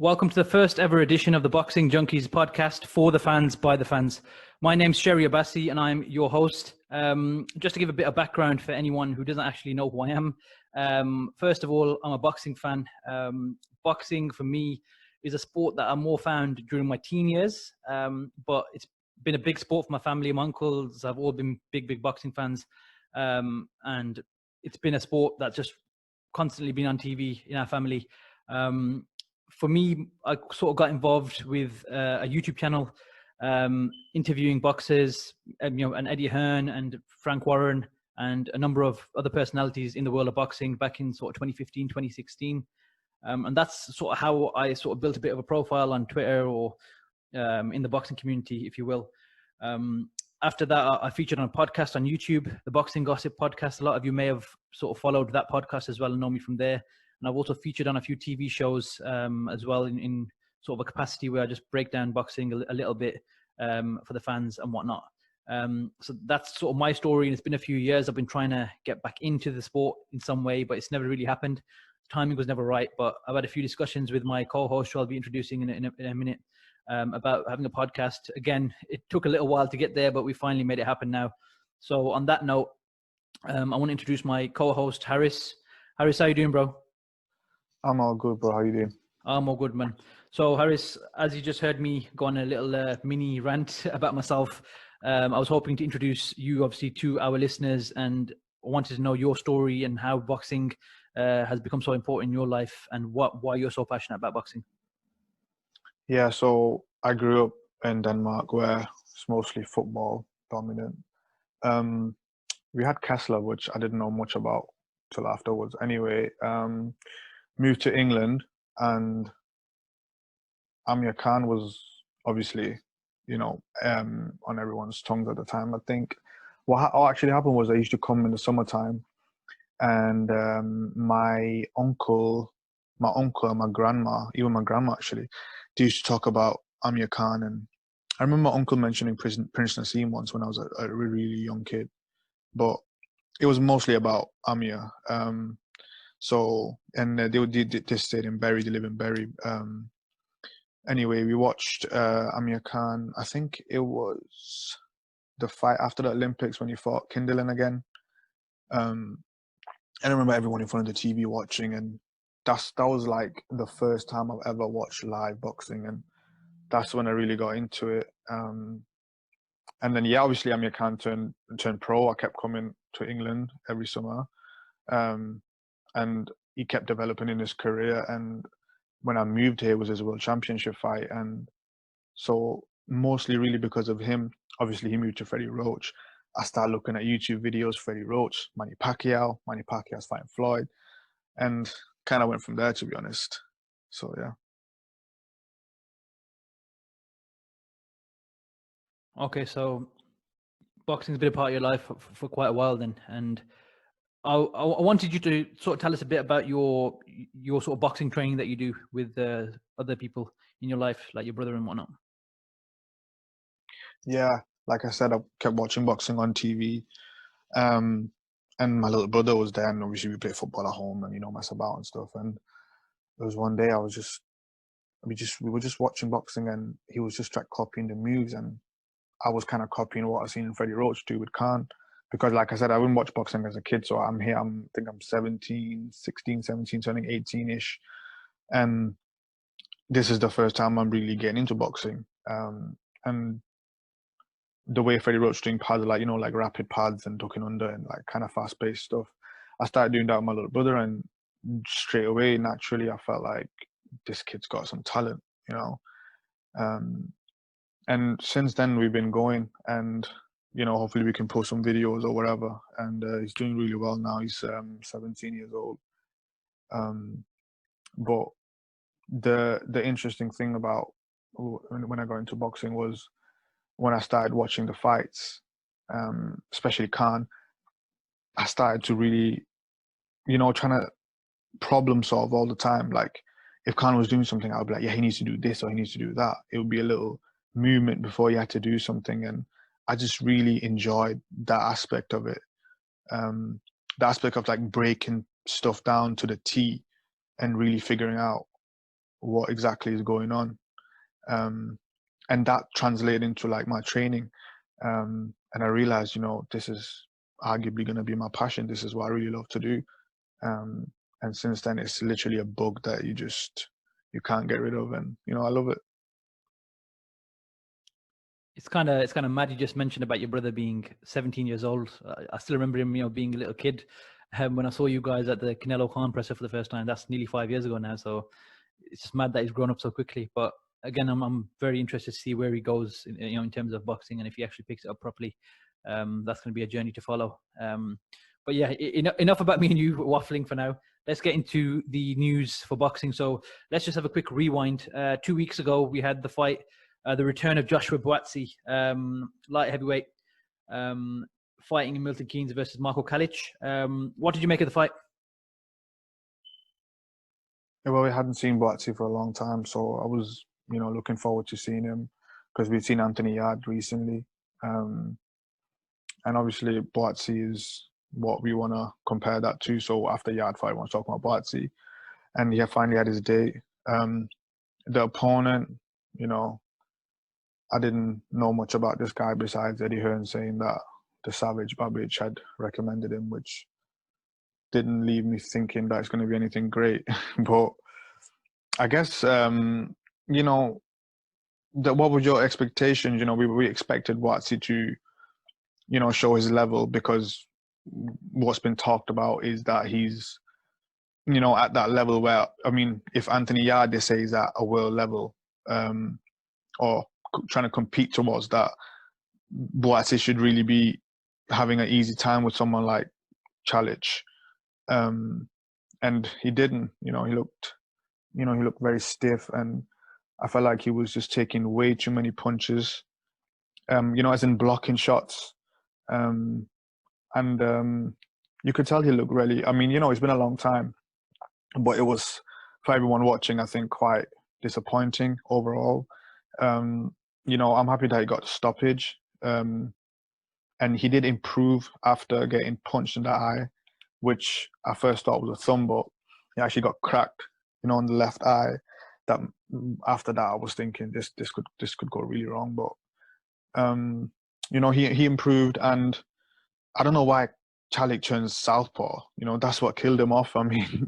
Welcome to the first ever edition of the Boxing Junkies podcast for the fans, by the fans. My name's Sherry Abbasi and I'm your host. Just to give a bit of background for anyone who doesn't actually know who I am. First of all, I'm a boxing fan. Boxing for me is a sport that I more found during my teen years, but it's been a big sport for my family. My uncles have all been big boxing fans, and it's been a sport that's just constantly been on TV in our family. For me, I sort of got involved with a YouTube channel, interviewing boxers, and Eddie Hearn and Frank Warren and a number of other personalities in the world of boxing back in sort of 2015, 2016. And that's sort of how I sort of built a bit of a profile on Twitter or in the boxing community, if you will. After that, I featured on a podcast on YouTube, the Boxing Gossip Podcast. A lot of you may have sort of followed that podcast as well and know me from there. And I've also featured on a few TV shows as well in sort of a capacity where I just break down boxing a little bit for the fans and whatnot. So that's sort of my story. And it's been a few years. I've been trying to get back into the sport in some way, but it's never really happened. Timing was never right. But I've had a few discussions with my co-host, who I'll be introducing in a minute, about having a podcast. Again, it took a little while to get there, but we finally made it happen now. So on that note, I want to introduce my co-host, Harris. Harris, how you doing, bro? I'm all good, bro. How you doing? I'm all good, man. So, Harris, as you just heard me go on a little mini rant about myself, I was hoping to introduce you, obviously, to our listeners, and wanted to know your story and how boxing has become so important in your life and why you're so passionate about boxing. Yeah, so I grew up in Denmark, where it's mostly football dominant. We had Kessler, which I didn't know much about till afterwards. Anyway, moved to England, and Amir Khan was obviously, on everyone's tongues at the time. I think what actually happened was I used to come in the summertime, and my uncle and my grandma, even my grandma actually, they used to talk about Amir Khan. And I remember my uncle mentioning Prince Nassim once when I was a really young kid, but it was mostly about Amir. So, and they stayed in Bury, they live in Bury. Anyway, we watched Amir Khan. I think it was the fight after the Olympics when he fought Kindlen again. And I remember everyone in front of the TV watching, and that was like the first time I've ever watched live boxing, and that's when I really got into it. And then, yeah, obviously Amir Khan turned pro. I kept coming to England every summer. And he kept developing in his career. And when I moved here, it was his world championship fight. And so mostly really because of him, obviously he moved to Freddie Roach. I started looking at YouTube videos, Freddie Roach, Manny Pacquiao's fighting Floyd, and kind of went from there, to be honest. So, yeah. Okay, so boxing's been a part of your life for quite a while then. And I wanted you to sort of tell us a bit about your sort of boxing training that you do with other people in your life, like your brother and whatnot. Yeah, like I said, I kept watching boxing on TV, and my little brother was there, and obviously we played football at home and mess about and stuff. And there was one day we were just watching boxing, and he was just copying the moves, and I was kind of copying what I seen Freddie Roach do with Khan. Because like I said, I wouldn't watch boxing as a kid. So I'm here, I think I'm 16, 17, turning 18-ish. And this is the first time I'm really getting into boxing. And the way Freddie Roach doing pads, like rapid pads and ducking under and like kind of fast-paced stuff. I started doing that with my little brother, and straight away, naturally, I felt like this kid's got some talent, And since then, we've been going, and hopefully we can post some videos or whatever. And he's doing really well now. He's 17 years old. But the interesting thing about when I got into boxing was when I started watching the fights, especially Khan, I started to really, trying to problem solve all the time. Like if Khan was doing something, I would be like, yeah, he needs to do this or he needs to do that. It would be a little movement before you had to do something, and I just really enjoyed that aspect of it. The aspect of like breaking stuff down to the T and really figuring out what exactly is going on. And that translated into like my training. And I realized, this is arguably going to be my passion. This is what I really love to do. And since then, it's literally a bug that you can't get rid of. And, I love it. It's kind of mad. You just mentioned about your brother being 17 years old. I still remember him, being a little kid. When I saw you guys at the Canelo Khan presser for the first time, that's nearly 5 years ago now. So it's just mad that he's grown up so quickly. But again, I'm very interested to see where he goes, in terms of boxing, and if he actually picks it up properly. That's going to be a journey to follow. But yeah, enough about me and you waffling for now. Let's get into the news for boxing. So let's just have a quick rewind. 2 weeks ago, we had the fight, the return of Joshua Buatsi, light heavyweight, fighting in Milton Keynes versus Marco Kalic. What did you make of the fight? Well, we hadn't seen Buatsi for a long time, so I was, looking forward to seeing him because we'd seen Anthony Yarde recently. And obviously, Buatsi is what we want to compare that to. So after Yarde fight, I want to talk about Buatsi. And he finally had his day. The opponent, I didn't know much about this guy besides Eddie Hearn saying that the Savage Babbage had recommended him, which didn't leave me thinking that it's going to be anything great. But I guess, what was your expectations? We expected Buatsi to, show his level, because what's been talked about is that he's, at that level where, if Anthony Yarde, they say, is at a world level, or trying to compete towards that, Buatsi should really be having an easy time with someone like Chalic. And he didn't. He looked very stiff, and I felt like he was just taking way too many punches, as in blocking shots. And you could tell he looked really, it's been a long time, but it was, for everyone watching, I think, quite disappointing overall. I'm happy that he got the stoppage. And he did improve after getting punched in the eye, which I first thought was a thumb, but he actually got cracked, on the left eye. That after that, I was thinking this could go really wrong. But he improved, and I don't know why Chalic turns southpaw. That's what killed him off.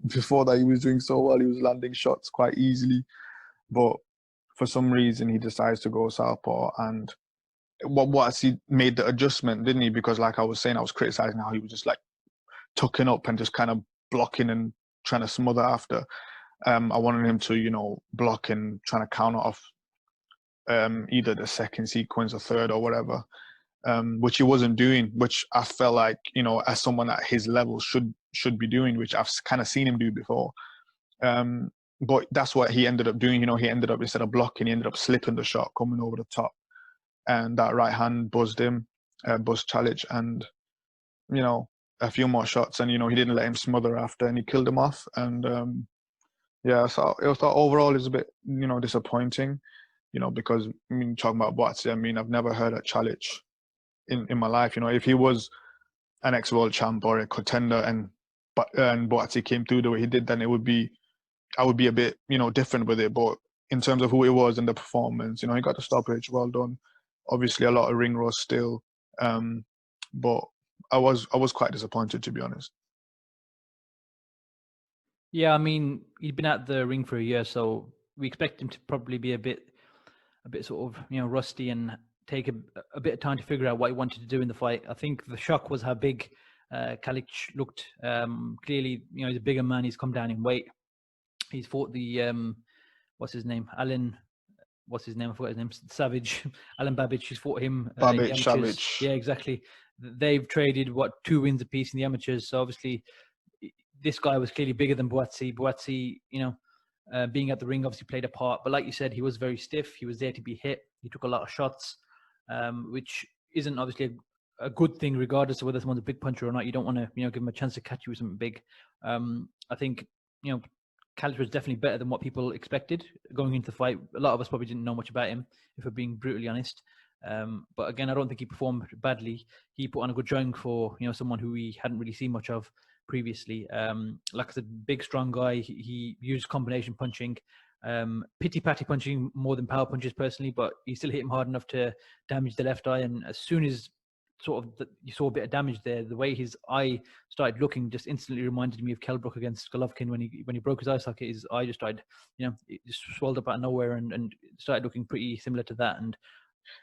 Before that, he was doing so well. He was landing shots quite easily, but for some reason, he decides to go southpaw. And what he made the adjustment, didn't he? Because like I was saying, I was criticizing how he was just like tucking up and just kind of blocking and trying to smother after. I wanted him to, block and trying to counter off either the second sequence or third or whatever, which he wasn't doing, which I felt like, as someone at his level should be doing, which I've kind of seen him do before. But that's what he ended up doing. He ended up, instead of blocking, he ended up slipping the shot, coming over the top. And that right hand buzzed him, buzzed Chalic, and, a few more shots. And, he didn't let him smother after, and he killed him off. And, so it was overall is a bit, disappointing, because, talking about Buatsi, I've never heard of Chalic in my life. If he was an ex-world champ or a contender and Buatsi came through the way he did, then I would be a bit, different with it. But in terms of who he was and the performance, he got the stoppage, well done. Obviously, a lot of ring rust still, but I was quite disappointed, to be honest. Yeah, he'd been at the ring for a year, so we expect him to probably be a bit sort of, rusty and take a bit of time to figure out what he wanted to do in the fight. I think the shock was how big Kalic looked. Clearly, he's a bigger man. He's come down in weight. He's fought the what's his name? I forgot his name. Savage. Alan Babbage. He's fought him. Savage. Yeah, exactly. They've traded 2 wins apiece in the amateurs. So obviously, this guy was clearly bigger than Buatsi. Buatsi, being at the ring obviously played a part. But like you said, he was very stiff. He was there to be hit. He took a lot of shots, which isn't obviously a good thing, regardless of whether someone's a big puncher or not. You don't want to, give him a chance to catch you with something big. I think, Kalic was definitely better than what people expected going into the fight. A lot of us probably didn't know much about him, if we're being brutally honest. But again, I don't think he performed badly. He put on a good showing for, someone who we hadn't really seen much of previously. Like I said, big, strong guy. He used combination punching. Pity patty punching more than power punches personally, but he still hit him hard enough to damage the left eye. And as soon as you saw a bit of damage there, the way his eye started looking just instantly reminded me of Kell Brook against Golovkin when he broke his eye socket. His eye just started, it just swelled up out of nowhere and started looking pretty similar to that. And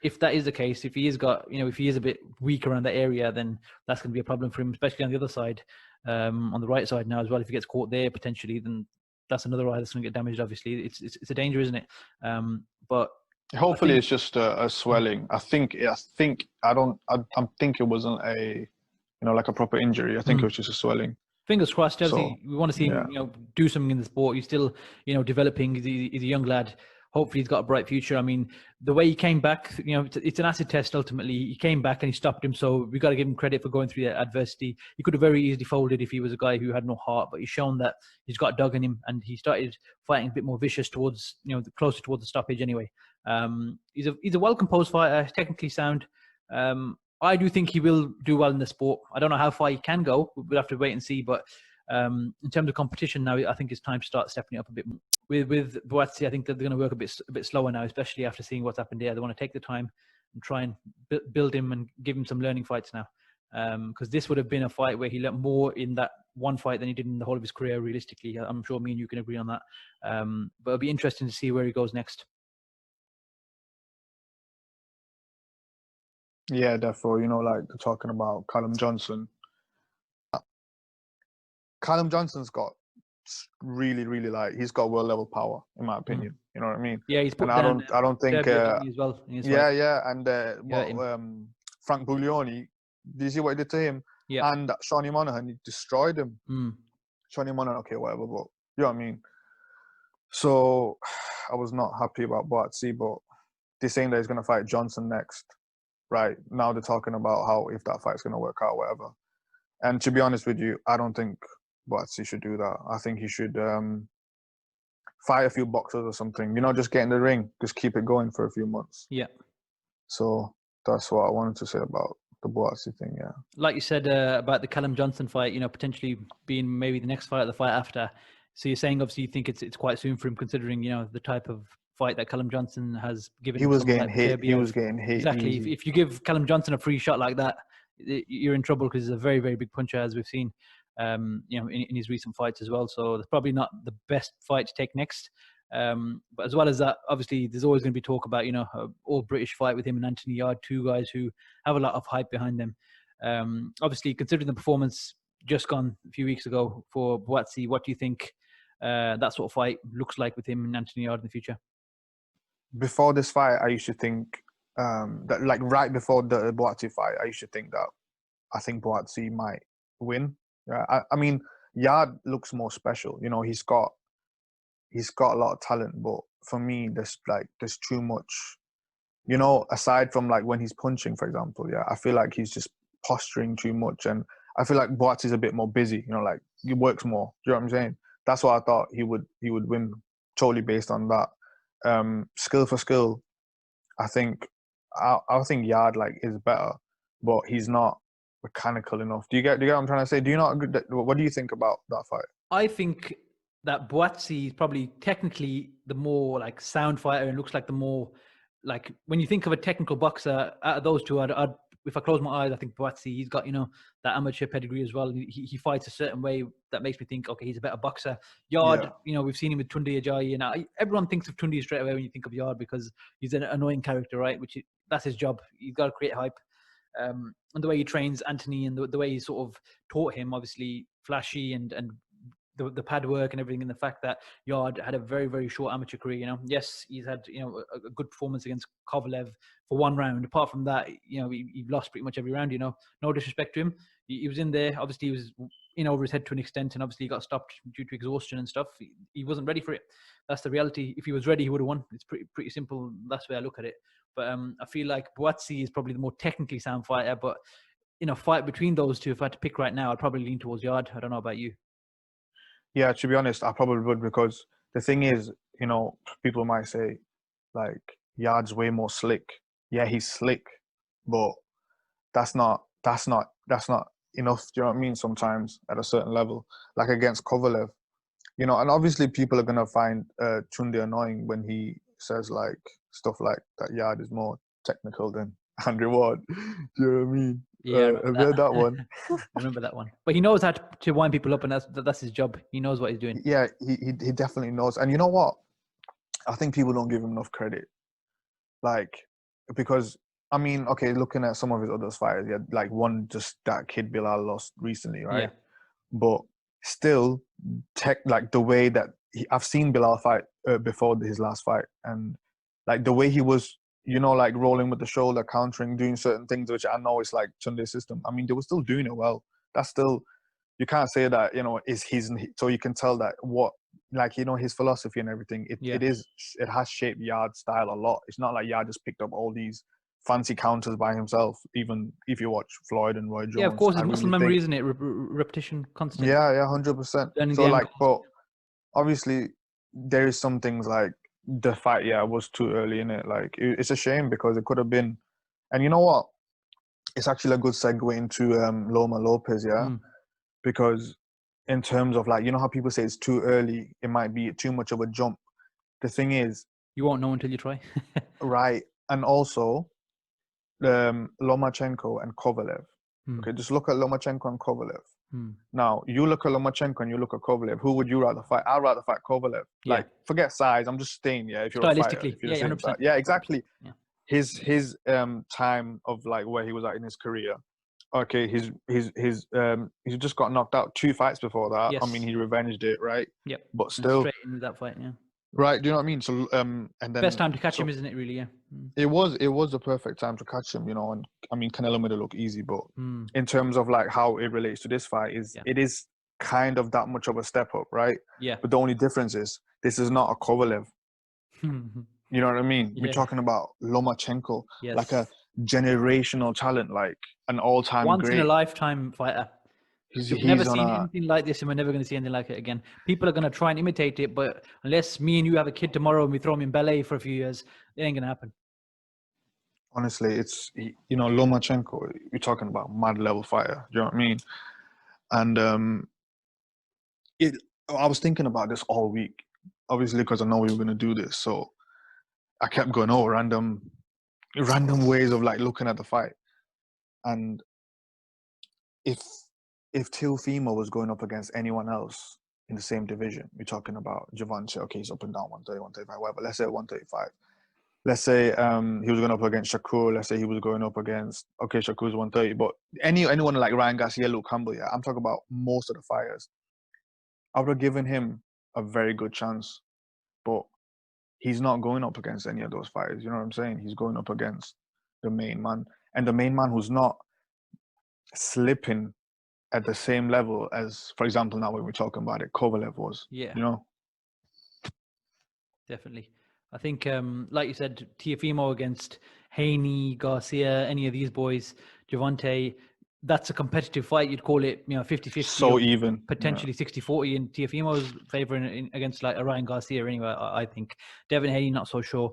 if that is the case, if he is a bit weak around that area, then that's going to be a problem for him, especially on the other side, on the right side now as well. If he gets caught there potentially, then that's another eye that's going to get damaged. Obviously, it's a danger, isn't it? But hopefully it's just a swelling. I think it wasn't a like a proper injury. I think it was just a swelling. Fingers crossed. Obviously, we want to see him do something in the sport. He's still developing. He's a young lad. Hopefully he's got a bright future. I mean, the way he came back, it's an acid test ultimately. He came back and he stopped him. So we've got to give him credit for going through that adversity. He could have very easily folded if he was a guy who had no heart, but he's shown that he's got dug in him and he started fighting a bit more vicious towards, closer towards the stoppage anyway. He's a well-composed fighter, technically sound. I do think he will do well in the sport. I don't know how far he can go. We'll have to wait and see. But in terms of competition now, I think it's time to start stepping it up a bit more. With Buatsi, I think that they're going to work a bit slower now, especially after seeing what's happened there. They want to take the time and try and build him and give him some learning fights now. Because this would have been a fight where he learned more in that one fight than he did in the whole of his career, realistically. I'm sure me and you can agree on that. But it'll be interesting to see where he goes next. Yeah, therefore, like talking about Callum Johnson. Callum Johnson's got really, really he's got world level power, in my opinion. You know what I mean? Yeah, he's put down. I don't think. As well. And Frank Buglioni. Did you see what he did to him? Yeah. And Shawnee Monaghan, he destroyed him. Shawnee Monaghan, okay, whatever, but you know what I mean. So I was not happy about Buatsi, but they're saying that he's going to fight Johnson next. Right now, they're talking about how if that fight's going to work out, whatever. And to be honest with you, I don't think Buatsi should do that. I think he should fight a few boxers or something. Just get in the ring, just keep it going for a few months. Yeah. So that's what I wanted to say about the Buatsi thing. Yeah. Like you said about the Callum Johnson fight, potentially being maybe the next fight or the fight after. So you're saying obviously you think it's quite soon for him, considering the type of fight that Callum Johnson has given. He was getting hit. He was getting hit. Exactly. If you give Callum Johnson a free shot like that, you're in trouble because he's a very, very big puncher, as we've seen, in his recent fights as well. So it's probably not the best fight to take next. But as well as that, obviously, there's always going to be talk about, all British fight with him and Anthony Yarde, two guys who have a lot of hype behind them. Obviously, considering the performance just gone a few weeks ago for Buatsi, what do you think that sort of fight looks like with him and Anthony Yarde in the future? Before this fight, I used to think that, right before the Buatsi fight, I used to think that I think Buatsi might win. I mean, Yarde looks more special. He's got a lot of talent, but for me, there's too much. Aside from when he's punching, for example, I feel like he's just posturing too much, and I feel like Buatsi's a bit more busy. He works more. Do you know what I'm saying? That's why I thought he would win, totally based on that. Skill for skill, I think Yarde is better, but he's not mechanical enough. Do you get what I'm trying to say? Do you not agree? What do you think about that fight? I think that Buatsi is probably technically the more sound fighter and looks like the more when you think of a technical boxer out of those two, if I close my eyes, I think Buatsi, he's got, that amateur pedigree as well. He fights a certain way that makes me think, okay, he's a better boxer. Yarde, we've seen him with Tunde Ajayi. Everyone thinks of Tunde straight away when you think of Yarde because he's an annoying character, right? That's his job. He's got to create hype. And the way he trains Anthony and the way he sort of taught him, obviously flashy and the pad work and everything, and the fact that Yarde had a very, very short amateur career. Yes, he's had a good performance against Kovalev for one round. Apart from that, he lost pretty much every round. No disrespect to him, he was in there. Obviously, he was in over his head to an extent, and obviously he got stopped due to exhaustion and stuff. He wasn't ready for it. That's the reality. If he was ready, he would have won. It's pretty simple. That's the way I look at it. But I feel like Buatsi is probably the more technically sound fighter. But in a fight between those two, if I had to pick right now, I'd probably lean towards Yarde. I don't know about you. Yeah, to be honest, I probably would, because the thing is, people might say Yarde's way more slick. Yeah, he's slick, but that's not enough. Do you know what I mean? Sometimes at a certain level, like against Kovalev, You know, and obviously people are gonna find Chunde annoying when he says like stuff like that Yard is more technical than Andrew Ward. Do you know what I mean? Yeah, I Have remember you heard that that. one? I remember that one. But he knows how to wind people up, and that's his job. He knows what he's doing. Yeah, he definitely knows. And you know what? I think people don't give him enough credit. Like, because I mean, okay, looking at some of his other fights, yeah, like one just that kid Bilal lost recently, right? Yeah. But still, like the way that I've seen Bilal fight before his last fight, and like the way he was, you know, like rolling with the shoulder, countering, doing certain things, which I know is like Chunde's system. I mean, they were still doing it well. That's still, you can't say that, you know, is his. So you can tell that what, like, you know, his philosophy and everything. Yeah. It has shaped Yard's style a lot. It's not like Yard just picked up all these fancy counters by himself. Even if you watch Floyd and Roy Jones, Yeah, of course, I it's muscle really memory, think, isn't it? Repetition, constant yeah, 100%. learning So the like, angles. but obviously there is some things like the fight, yeah, was too early in it. Like it's a shame because it could have been, and you know what? It's actually a good segue into Loma Lopez, yeah, Mm. because in terms of like, you know how people say it's too early, it might be too much of a jump. The thing is, You won't know until you try. right, and also Lomachenko and Kovalev. Mm. Okay, just look at Lomachenko and Kovalev. Mm. Now, you look at Lomachenko and you look at Kovalev. Who would you rather fight? I'd rather fight Kovalev. Yeah. Like, forget size. I'm just saying, yeah, if you're a fighter, Stylistically, if you're the yeah, same 100%. size. Yeah, 100%. exactly. Yeah. His time of like where he was at in his career. Okay, he's just got knocked out 2 fights before that. I mean, Yes. he revenged it, right? Yep. But And still, straight in with that fight, yeah. right? Do you know what I mean? So and Best then time to catch him, so isn't it, really? Yeah. Mm. it was the perfect time to catch him, you know. And I mean, Canelo made it look easy, but Mm. in terms of like how it relates to this fight, Yeah. it is kind of that much of a step up, right? Yeah. But the only difference is this is not a Kovalev. You know what I mean? We're Yeah. talking about Lomachenko, like a Yes. generational talent, like an all-time Once in a great. lifetime fighter. We've never He's on seen a, anything like this, and we're never going to see anything like it again. People are going to try and imitate it, but unless me and you have a kid tomorrow and we throw him in ballet for a few years, it ain't going to happen. honestly, you know, Lomachenko, you're talking about mad level fighter. Do you know what I mean? And it. I was thinking about this all week, obviously because I know we were going to do this, so I kept going over random ways of like looking at the fight. And if Teofimo was going up against anyone else in the same division, we're talking about Javante, okay, he's up and down 130, 135, whatever. Let's say 135. Let's say he was going up against Shakur. Let's say he was going up against, okay, Shakur's 130. But anyone like Ryan Garcia, Luke Campbell, yeah, I'm talking about most of the fighters. I would have given him a very good chance. But he's not going up against any of those fighters. You know what I'm saying? He's going up against the main man. And the main man who's not slipping at the same level as, for example, now when we're talking about it, Kovalev was. Yeah. You know? Definitely. I think, like you said, Tiafimo against Haney, Garcia, any of these boys, Javante, that's a competitive fight. You'd call it, 50-50 So or even. potentially 60-40 in Tiafimo's favor against like Ryan Garcia anyway, I think. Devin Haney, not so sure.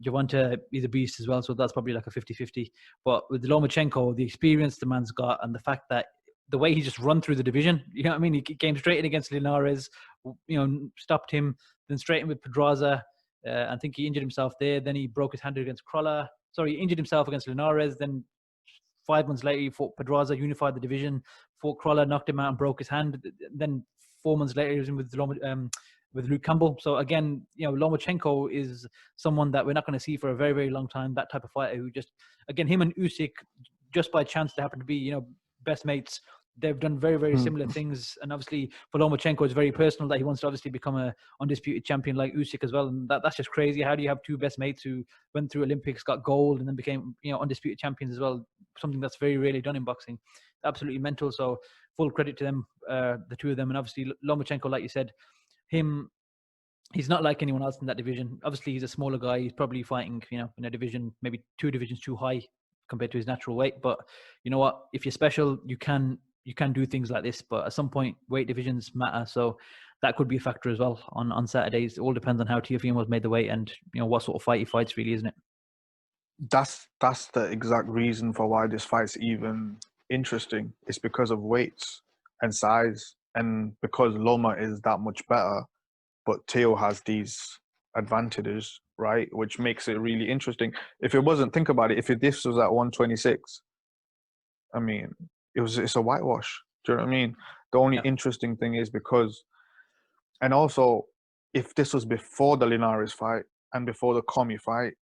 Javante is a beast as well, so that's probably like a 50-50. But with Lomachenko, the experience the man's got and the fact that the way he just run through the division, you know what I mean? He came straight in against Linares, stopped him, then straight in with Pedraza. I think he injured himself there. Then he broke his hand against Crawler. Sorry, he injured himself against Linares. Then 5 months later, he fought Pedraza, unified the division, fought Crawler, knocked him out and broke his hand. Then 4 months later, he was in with Luke Campbell. So again, Lomachenko is someone that we're not going to see for a very, very long time. That type of fighter who just, again, him and Usyk, just by chance, they happen to be, best mates. They've done very, very similar things. And obviously for Lomachenko, it's very personal that he wants to obviously become a undisputed champion like Usyk as well. And that's just crazy. How do you have two best mates who went through Olympics, got gold, and then became, undisputed champions as well? Something that's very rarely done in boxing. Absolutely mental. So full credit to them, the two of them. And obviously Lomachenko, like you said, he's not like anyone else in that division. Obviously, he's a smaller guy. He's probably fighting, in a division, maybe 2 divisions too high compared to his natural weight. But you know what? If you're special, you can do things like this. But at some point, weight divisions matter. So that could be a factor as well on Saturdays. It all depends on how Teofimo's made the weight and, what sort of fight he fights, really, isn't it? That's the exact reason for why this fight's even interesting. It's because of weights and size. and because Loma is that much better, but Teo has these advantages, right? Which makes it really interesting. If it wasn't, think about it, if this was at 126, I mean, it's a whitewash. Do you know what I mean? The only Yeah. interesting thing is because, and also, if this was before the Linares fight and before the Commey fight,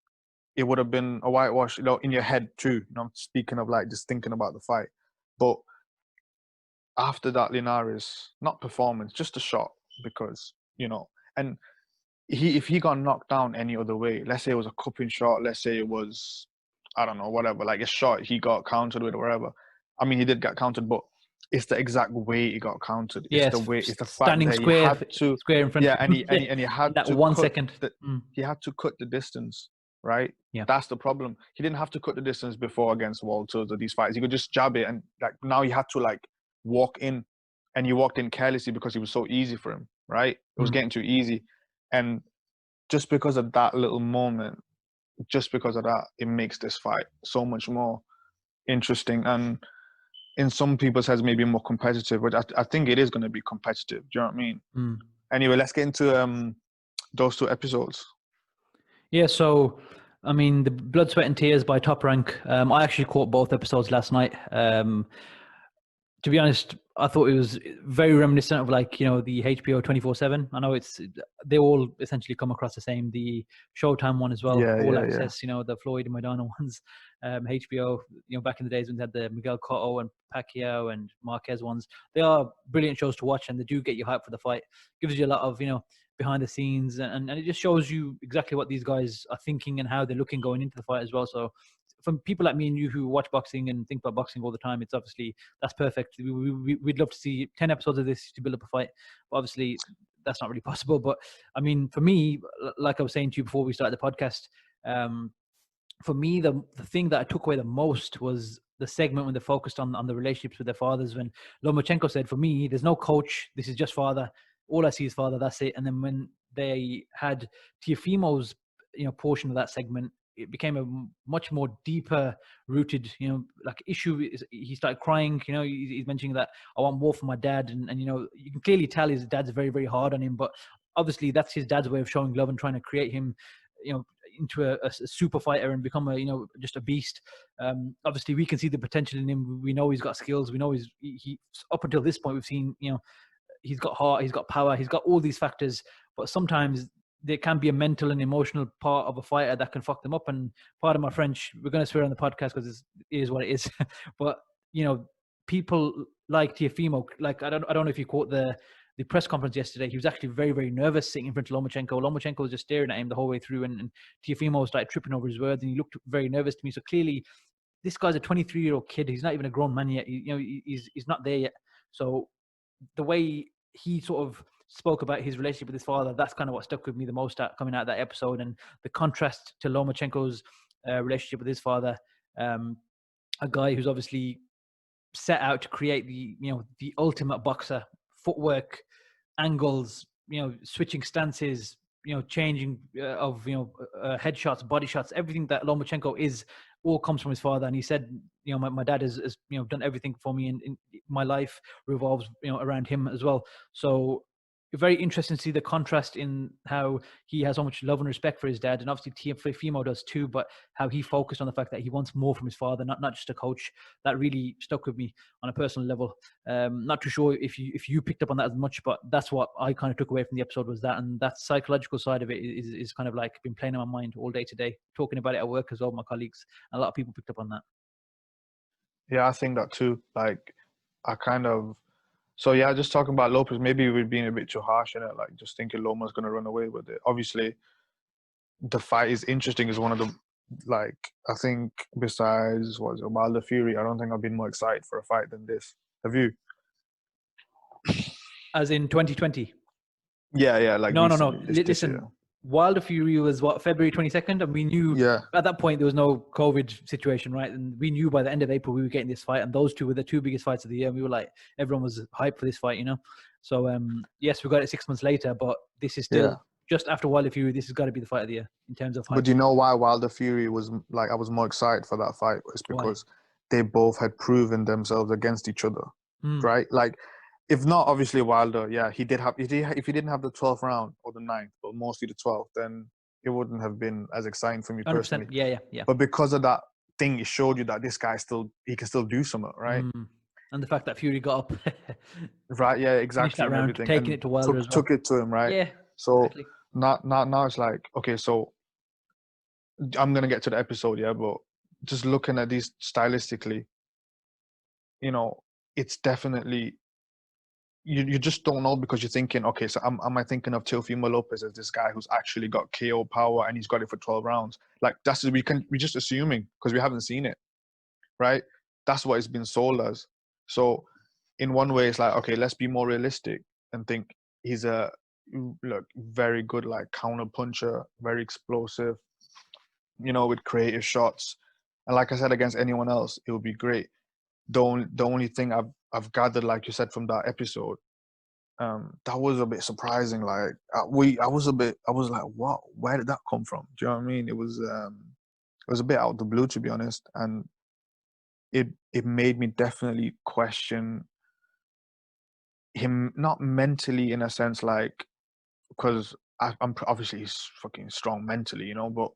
it would have been a whitewash, in your head too. I'm speaking of like just thinking about the fight. But after that Linares, not performance, just a shot, because, and if he got knocked down any other way, let's say it was a cupping shot, let's say it was, I don't know, whatever, like a shot he got countered with or whatever. I mean, he did get countered, but it's the exact way he got countered. It's the way, it's the fact standing that he had to, square in front yeah, of and him. he had that to 1 cut second. he had to cut the distance, right? Yeah. That's the problem. He didn't have to cut the distance before against Walters or these fights. He could just jab it, and like now he had to like walk in, and he walked in carelessly because it was so easy for him, right? It was getting too easy, and just because of that little moment, just because of that, it makes this fight so much more interesting, and in some people's heads maybe more competitive, but I think it is going to be competitive. Do you know what I mean? Anyway, let's get into those two episodes. Yeah, so I mean, the Blood, Sweat, and Tears by Top Rank. I actually caught both episodes last night. To be honest, I thought it was very reminiscent of like, the HBO 24/7. I know they all essentially come across the same. The Showtime one as well, all access. The Floyd and Maidana ones. HBO, back in the days when they had the Miguel Cotto and Pacquiao and Marquez ones. They are brilliant shows to watch, and they do get you hyped for the fight. Gives you a lot of behind the scenes, and it just shows you exactly what these guys are thinking and how they're looking going into the fight as well. So from people like me and you who watch boxing and think about boxing all the time, it's obviously, that's perfect. We'd love to see 10 episodes of this to build up a fight, but obviously that's not really possible. But I mean, for me, like I was saying to you before we started the podcast, for me, the thing that I took away the most was the segment when they focused on the relationships with their fathers. When Lomachenko said, for me, there's no coach, this is just father. All I see is father, that's it. And then when they had Teofimo's portion of that segment, it became a much more deeper rooted, like issue. He started crying, he's mentioning that I want more for my dad. And you can clearly tell his dad's very, very hard on him, but obviously that's his dad's way of showing love and trying to create him, into a super fighter and become just a beast. Obviously we can see the potential in him. We know he's got skills. We know he up until this point, we've seen, he's got heart, he's got power, he's got all these factors, but sometimes there can be a mental and emotional part of a fighter that can fuck them up. And pardon my French, we're going to swear on the podcast because it is what it is. But people like Teofimo, like I don't know if you caught the press conference yesterday. He was actually very, very nervous sitting in front of Lomachenko. Lomachenko was just staring at him the whole way through, and Teofimo was like tripping over his words, and he looked very nervous to me. So clearly, this guy's a 23-year-old kid. He's not even a grown man yet. He's not there yet. So the way he sort of spoke about his relationship with his father, that's kind of what stuck with me the most coming out of that episode. And the contrast to Lomachenko's relationship with his father, a guy who's obviously set out to create the ultimate boxer, footwork, angles, switching stances, changing of headshots, body shots, everything that Lomachenko is, all comes from his father. And he said, my dad has done everything for me, and my life revolves around him as well. So very interesting to see the contrast in how he has so much love and respect for his dad, and obviously Teofimo does too, but how he focused on the fact that he wants more from his father, not just a coach. That really stuck with me on a personal level. Not too sure if you picked up on that as much, but that's what I kind of took away from the episode, was that. And that psychological side of it is kind of like been playing in my mind all day today, talking about it at work as well, my colleagues. A lot of people picked up on that. Yeah, I think that too. Like, so yeah, just talking about Lopez, maybe we're being a bit too harsh in it, like just thinking Loma's going to run away with it. Obviously, the fight is interesting. Is one of the, like, I think besides Wilder Fury, I don't think I've been more excited for a fight than this. Have you? As in 2020? Yeah. Like no. Listen, Listen, Wilder Fury was February 22nd, and we knew at that point there was no COVID situation, right? And we knew by the end of April we were getting this fight, and those two were the two biggest fights of the year. And we were like, everyone was hyped for this fight, So yes, we got it 6 months later, but this is still just after Wilder Fury. This has got to be the fight of the year in terms of hype. But do you know why Wilder Fury was like, I was more excited for that fight? It's because they both had proven themselves against each other, right? Like, if not, obviously Wilder, yeah, he did have. If he didn't have the 12th round or the 9th, but mostly the 12th, then it wouldn't have been as exciting for me 100%. personally. Yeah. But because of that thing, it showed you that this guy he can still do something, right? And the fact that Fury got up, Right, yeah, finished exactly, that and round, everything, taking and it to Wilder as well. took it to him, right? Yeah, So exactly. now it's like, okay, so I'm gonna get to the episode, yeah, but just looking at these stylistically, you know, it's definitely you just don't know because you're thinking, okay, so am I thinking of Teofimo Lopez as this guy who's actually got KO power and he's got it for 12 rounds? Like we're just assuming because we haven't seen it, right? That's what it's been sold as. So in one way, it's like, okay, let's be more realistic and think he's a very good like counter puncher, very explosive, with creative shots. And like I said, against anyone else, it would be great. The only thing I've gathered, like you said, from that episode, that was a bit surprising. Like I was like, what? Where did that come from? Do you know what I mean? It was a bit out of the blue, to be honest, and it made me definitely question him, not mentally in a sense, like, because I'm obviously he's fucking strong mentally, but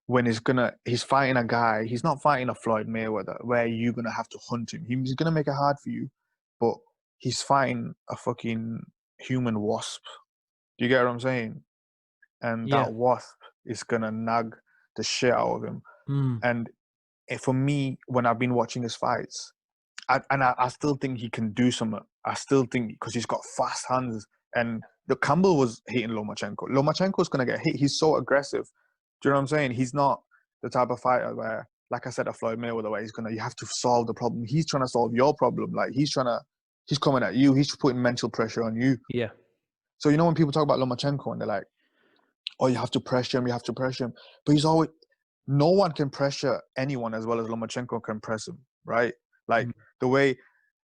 when he's fighting a guy, he's not fighting a Floyd Mayweather where you're gonna have to hunt him. He's gonna make it hard for you, but he's fighting a fucking human wasp. Do you get what I'm saying? And Yeah. that wasp is gonna nag the shit out of him. And for me, when I've been watching his fights, I still think he can do something. I still think because he's got fast hands. And the Campbell was hitting Lomachenko. Lomachenko's gonna get hit. He's so aggressive. Do you know what I'm saying? He's not the type of fighter where, like I said, a Floyd Mayweather, where you have to solve the problem. He's trying to solve your problem. Like he's coming at you. He's putting mental pressure on you. Yeah. So when people talk about Lomachenko and they're like, "Oh, you have to pressure him. You have to pressure him," but no one can pressure anyone as well as Lomachenko can press him, right? Like the way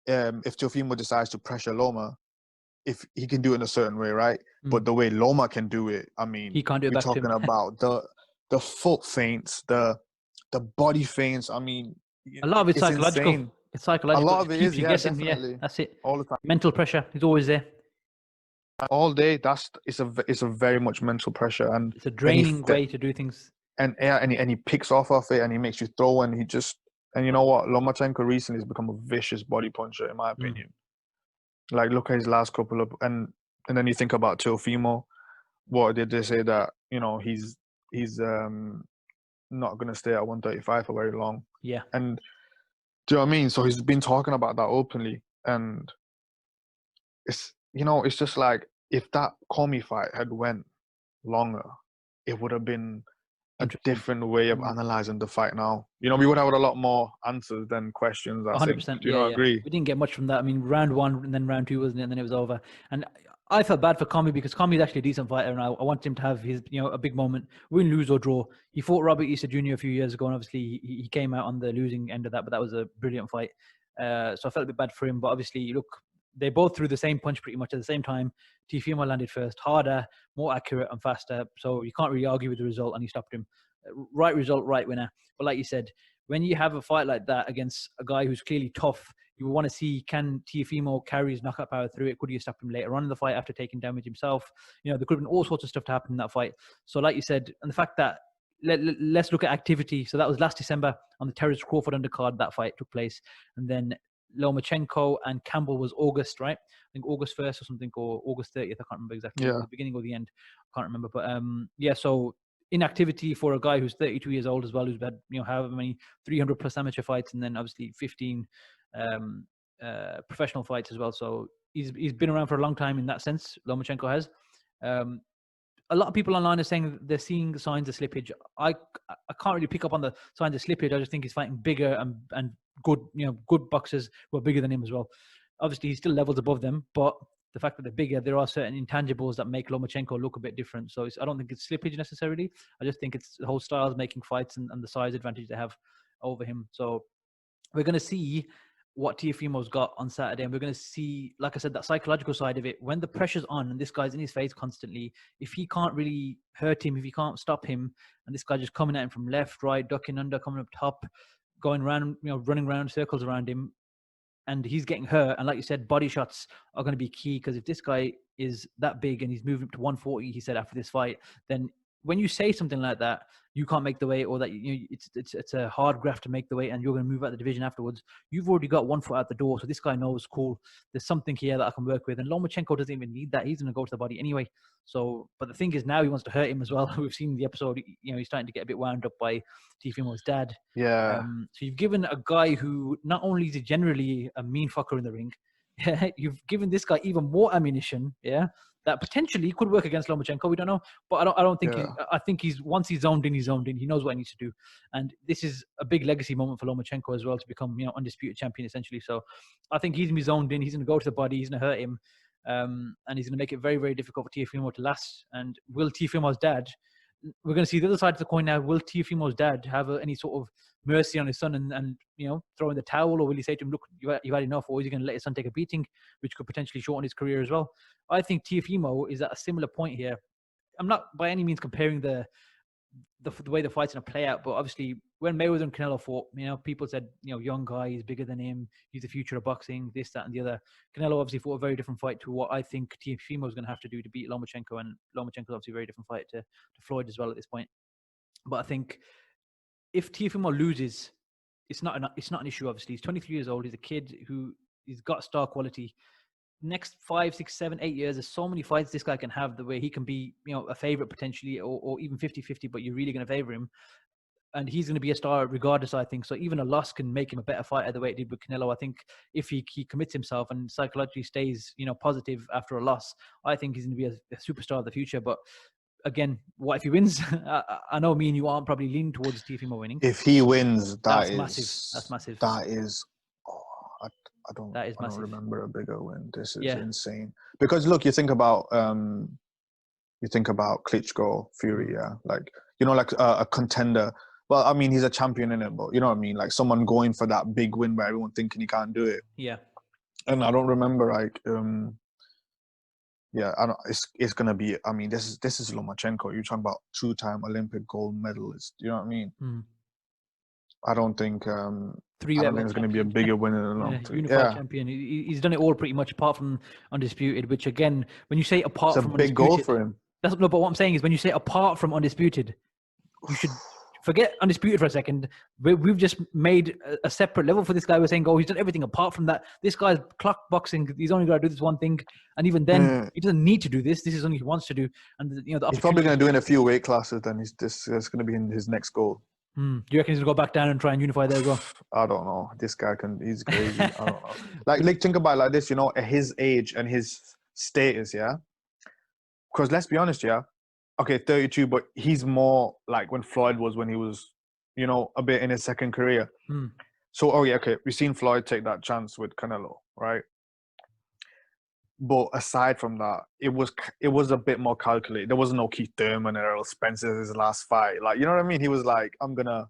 if Teofimo decides to pressure Loma, if he can do it in a certain way, right? But the way Loma can do it, I mean, he can't do it we're back to him. talking about the foot feints, the body feints. I mean, A lot of it's psychological. insane. It's psychological. A lot of it keeps is, you yeah, guessing. definitely. Yeah, that's it. All the time, Mental pressure is always there. all day. It's a very much mental pressure, and It's a draining way to do things. And he picks off of it, and he makes you throw, and you know what? Lomachenko recently has become a vicious body puncher, in my opinion. Like, look at his last couple of, and then you think about Teofimo. What did they say that he's not gonna stay at 135 for very long? Yeah. And do you know what I mean? So he's been talking about that openly, and it's just like if that Comey fight had went longer, it would have been a different way of analyzing the fight now. We would have a lot more answers than questions, I 100%. think. Do you not agree? We didn't get much from that. I mean, round one and then round two, wasn't it? And then it was over. And I felt bad for Comey because Comey is actually a decent fighter, and I want him to have his, a big moment, win, lose or draw. He fought Robert Easter Jr. a few years ago, and obviously he came out on the losing end of that, but that was a brilliant fight. So I felt a bit bad for him, but obviously, look, they both threw the same punch pretty much at the same time. Teofimo landed first, harder, more accurate and faster. So you can't really argue with the result, and he stopped him. Right result, right winner. But like you said, when you have a fight like that against a guy who's clearly tough, you want to see, can Teofimo carry his knockout power through it? Could he stop him later on in the fight after taking damage himself? There could have been all sorts of stuff to happen in that fight. So like you said, and the fact that let's look at activity. So that was last December on the Terrence Crawford undercard. That fight took place. And then Lomachenko and Campbell was August, right? I think August 1st or something, or August 30th. I can't remember exactly. Yeah. The beginning or the end. I can't remember. But so inactivity for a guy who's 32 years old as well, who's had, however many 300 plus amateur fights, and then obviously 15 professional fights as well. So he's been around for a long time in that sense. Lomachenko has. A lot of people online are saying they're seeing signs of slippage. I can't really pick up on the signs of slippage. I just think he's fighting bigger and good, good boxers who are bigger than him as well. Obviously, he's still levels above them, but the fact that they're bigger, there are certain intangibles that make Lomachenko look a bit different. So I don't think it's slippage necessarily. I just think it's the whole styles making fights and the size advantage they have over him. So we're going to see what Teofimo's got on Saturday, and we're going to see, like I said, that psychological side of it. When the pressure's on and this guy's in his face constantly, if he can't really hurt him, if he can't stop him, and this guy just coming at him from left, right, ducking under, coming up top, going around, running around circles around him, and he's getting hurt. And like you said, body shots are going to be key, because if this guy is that big and he's moving up to 140, he said after this fight, then when you say something like that, you can't make the weight, or that it's a hard graft to make the weight, and you're going to move out the division afterwards. You've already got one foot out the door, so this guy knows, cool, there's something here that I can work with. And Lomachenko doesn't even need that; he's going to go to the body anyway. So, but the thing is, now he wants to hurt him as well. We've seen the episode; he's starting to get a bit wound up by Teofimo's dad. Yeah. So you've given a guy who not only is he generally a mean fucker in the ring, you've given this guy even more ammunition. Yeah. That potentially could work against Lomachenko. We don't know, but I don't think. I think once he's zoned in, he's zoned in. He knows what he needs to do, and this is a big legacy moment for Lomachenko as well, to become undisputed champion essentially. So I think he's gonna be zoned in. He's gonna go to the body. He's gonna hurt him, and he's gonna make it very, very difficult for Teofimo to last. And will Teofimo's dad? We're going to see the other side of the coin now. Will Teofimo's dad have any sort of mercy on his son and throw in the towel, or will he say to him, look, you've had enough, or is he going to let his son take a beating, which could potentially shorten his career as well? I think Teofimo is at a similar point here. I'm not by any means comparing the way the fight's going to play out, but obviously when Mayweather and Canelo fought, people said, young guy, he's bigger than him, he's the future of boxing, this, that, and the other. Canelo obviously fought a very different fight to what I think Teofimo is going to have to do to beat Lomachenko, and Lomachenko's obviously a very different fight to Floyd as well at this point. But I think if Teofimo loses, it's not an issue. Obviously, he's 23 years old. He's a kid he's got star quality. Next 5, 6, 7, 8 years, there's so many fights this guy can have, the way he can be, a favorite potentially, or even 50-50, but you're really going to favor him. And he's going to be a star regardless, I think. So even a loss can make him a better fighter the way it did with Canelo. I think if he commits himself and psychologically stays, positive after a loss, I think he's going to be a superstar of the future. But again, what if he wins? I know me and you aren't probably leaning towards Teofimo winning. If he wins, that's massive. That's massive. That is... I don't remember a bigger win. This is insane. Because look, you think about Klitschko, Fury, like a contender. Well, I mean, he's a champion in it, but you know what I mean, like someone going for that big win where everyone thinking he can't do it. Yeah. And I don't remember I don't. It's gonna be. I mean, this is Lomachenko. You're talking about 2-time Olympic gold medalist. You know what I mean? Mm. I don't think. I don't think it's going to be a bigger winner than unified champion. He's done it all pretty much, apart from Undisputed. Which again, when you say apart from Undisputed, it's a big goal for him. But what I'm saying is, when you say apart from Undisputed, you should forget Undisputed for a second. We've just made a separate level for this guy. We're saying, he's done everything apart from that. This guy's clock boxing. He's only got to do this one thing, and even then, he doesn't need to do this. This is something he wants to do. And he's probably going to do in a few weight classes. Then it's going to be in his next goal. Do you reckon he's going to go back down and try and unify there as well? I don't know. This guy he's crazy. I don't know. Like think about it like this, at his age and his status, yeah? Because let's be honest, yeah? Okay, 32, but he's more like when Floyd was, when he was, a bit in his second career. So, okay. We've seen Floyd take that chance with Canelo, right? But aside from that, it was a bit more calculated. There was no Keith Thurman or Errol Spencer his last fight. Like, you know what I mean? He was like, I'm gonna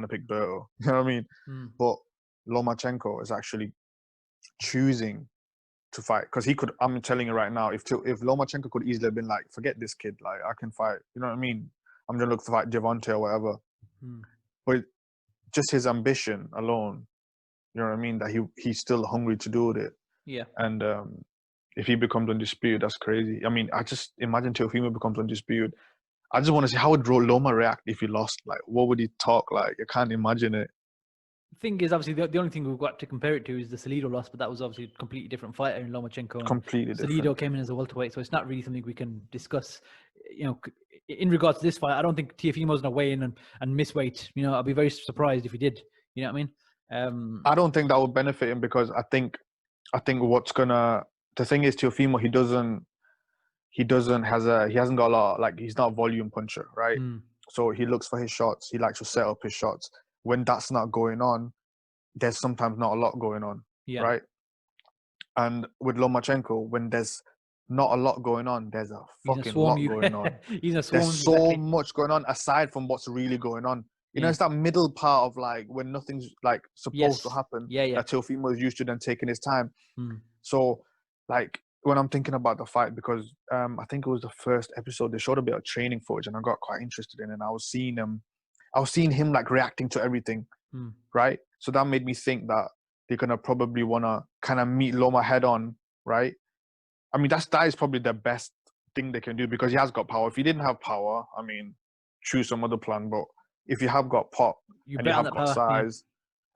pick Berto. You know what I mean? But Lomachenko is actually choosing to fight, because he could. I'm telling you right now, if Lomachenko could easily have been like, forget this kid, like I can fight. You know what I mean? I'm gonna look to fight Javante or whatever. But just his ambition alone, you know what I mean? That he's still hungry to do it. Yeah. And if he becomes undisputed, that's crazy. I mean, I just imagine Teofimo becomes undisputed. I just want to see how would Loma react if he lost. Like, what would he talk like? I can't imagine it. The thing is, obviously, the only thing we've got to compare it to is the Salido loss, but that was obviously a completely different fighter in Lomachenko. Completely different. Salido came in as a welterweight, so it's not really something we can discuss. In regards to this fight, I don't think Teofimo's going to weigh in and miss weight. I'd be very surprised if he did. You know what I mean? I don't think that would benefit him, because I think the thing is, Teofimo, he hasn't got a lot, like he's not a volume puncher, right? So he looks for his shots. He likes to set up his shots. When that's not going on, there's sometimes not a lot going on, right? And with Lomachenko, when there's not a lot going on, there's a fucking lot going on. There's so much going on aside from what's really going on. It's that middle part of like when nothing's like supposed to happen. That Teofimo is used to, then taking his time. So like when I'm thinking about the fight, because I think it was the first episode, they showed a bit of training footage, and I got quite interested in it. And I was seeing him like reacting to everything, right? So that made me think that they're gonna probably wanna kind of meet Loma head on, right? I mean, that is probably the best thing they can do because he has got power. If he didn't have power, I mean, choose some other plan. But if you have got pop You and bet you on have that got power. Yeah. size,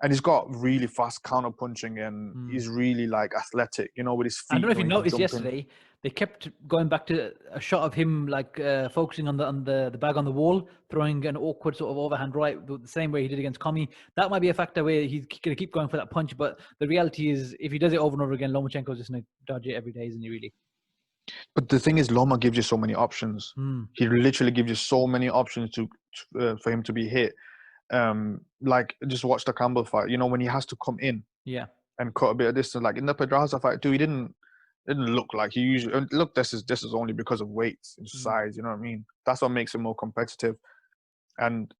and he's got really fast counter punching and he's really like athletic, you know, with his I don't feet, know you if know, you he can noticed jump in. yesterday, they kept going back to a shot of him like focusing on the bag on the wall, throwing an awkward sort of overhand right, the same way he did against Commey. That might be a factor where he's going to keep going for that punch. But the reality is, if he does it over and over again, Lomachenko's just going to dodge it every day, isn't he? Really? But the thing is, Loma gives you so many options. He literally gives you so many options for him to be hit. Like just watch the Campbell fight. You know, when he has to come in Yeah. and cut a bit of distance, like in the Pedraza fight too, he didn't look like he usually look. This is only because of weight and size. You know what I mean? That's what makes him more competitive. And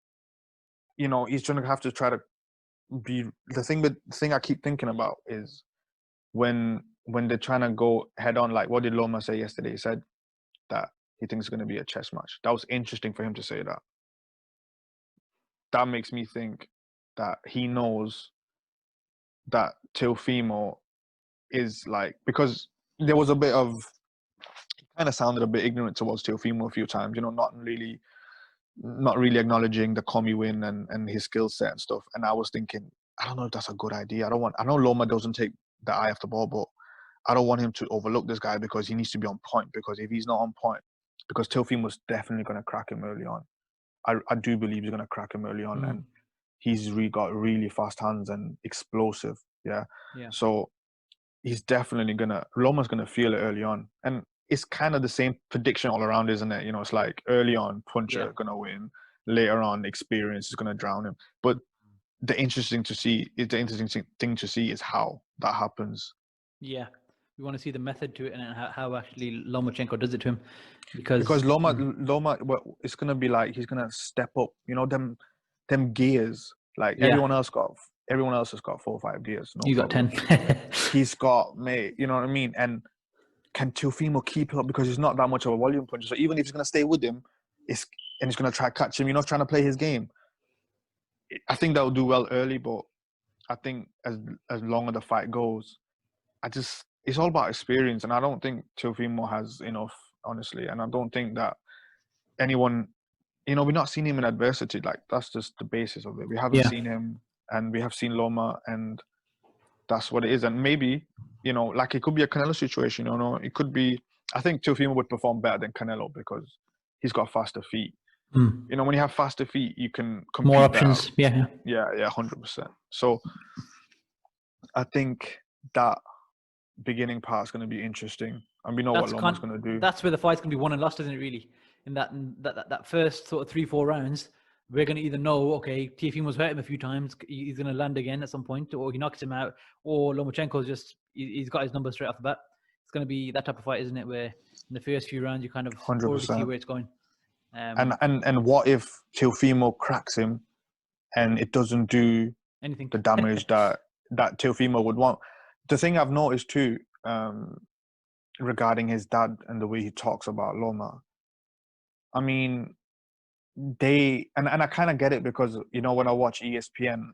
you know, he's going to have to try to be the thing I keep thinking about is when they're trying to go head on. Like what did Loma say yesterday? He said that he thinks it's going to be a chess match. That was interesting for him to say that. That makes me think that he knows that Teofimo is like, because there was a bit of, kind of sounded a bit ignorant towards Teofimo a few times, you know, not really acknowledging the Commie win and his skill set and stuff. And I was thinking, I don't know if that's a good idea. I know Loma doesn't take the eye off the ball, but I don't want him to overlook this guy because he needs to be on point. Because if he's not on point, because Teofimo's definitely going to crack him early on. I do believe he's going to crack him early on, and he's got really fast hands and explosive. Yeah. So he's definitely Loma's gonna feel it early on, and it's kind of the same prediction all around, isn't it? You know, it's like early on, puncher gonna win. Later on, experience is gonna drown him. But the interesting thing to see is how that happens. Yeah. We want to see the method to it and how actually Lomachenko does it to him, because Loma, well, it's gonna be like he's gonna step up. You know, them gears. Like everyone else has got 4 or 5 gears. No you got problem. 10. He's got, mate, you know what I mean? And can Teofimo keep it up because he's not that much of a volume puncher? So even if he's going to stay with him, he's going to try to catch him, you know, trying to play his game. I think that will do well early, but I think as long as the fight goes, it's all about experience. And I don't think Teofimo has enough, honestly. And I don't think that anyone, you know, we've not seen him in adversity. Like, that's just the basis of it. We haven't seen him, and we have seen Loma, and that's what it is. And maybe, you know, like it could be a Canelo situation, you know, it could be, I think Teofimo would perform better than Canelo because he's got faster feet. You know, when you have faster feet, you can compete more options. better. Yeah, 100%. So I think that beginning part is going to be interesting, and we know what Loma's going to do. That's where the fight's going to be won and lost, isn't it, really? In that first sort of 3-4 rounds, we're going to either know, okay, Teofimo's hurt him a few times, he's going to land again at some point, or he knocks him out, or Lomachenko's just, he's got his number straight off the bat. It's going to be that type of fight, isn't it, where in the first few rounds you kind of 100%. already see where it's going. And what if Teofimo cracks him and it doesn't do anything, the damage that Teofimo would want? The thing I've noticed too, regarding his dad and the way he talks about Loma, I mean, and I kind of get it because, you know, when I watch ESPN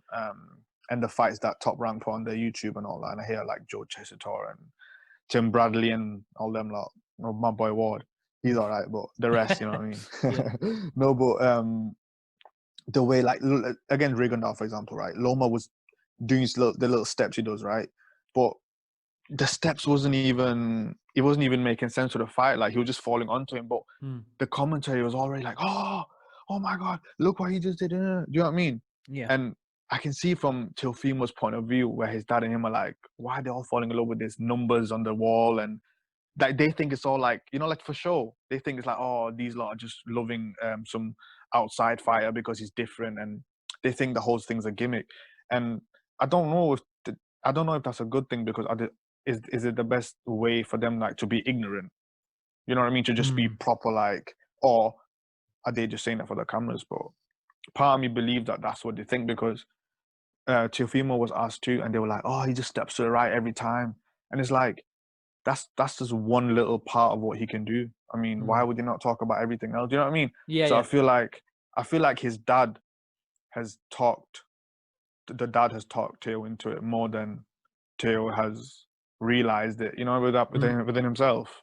and the fights that Top Rank put on their YouTube and all that, and I hear like Joe Chesitor and Tim Bradley and all them lot, or my boy Ward, he's all right, but the rest, you know what I mean? No, but the way, like, again, Rigondeaux, for example, right? Loma was doing the little steps he does, right? But the steps wasn't even making sense to the fight. Like, he was just falling onto him. But the commentary was already like, oh my God, look what he just did. Do you know what I mean? Yeah. And I can see from Teofimo's point of view where his dad and him are like, why are they all falling in love with these numbers on the wall? And that they think it's all like, you know, like for show. They think it's like, oh, these lot are just loving some outside fighter because he's different. And they think the whole thing's a gimmick. And I don't know if that's a good thing, because is it the best way for them, like, to be ignorant? You know what I mean? To just be proper, like, or are they just saying that for the cameras? But part of me believes that that's what they think, because Teofimo was asked to, and they were like, oh, he just steps to the right every time. And it's like, that's just one little part of what he can do. I mean, why would they not talk about everything else? Do you know what I mean? Yeah. So yeah. I feel like the dad has talked Teo into it more than Teo has realized it, within himself.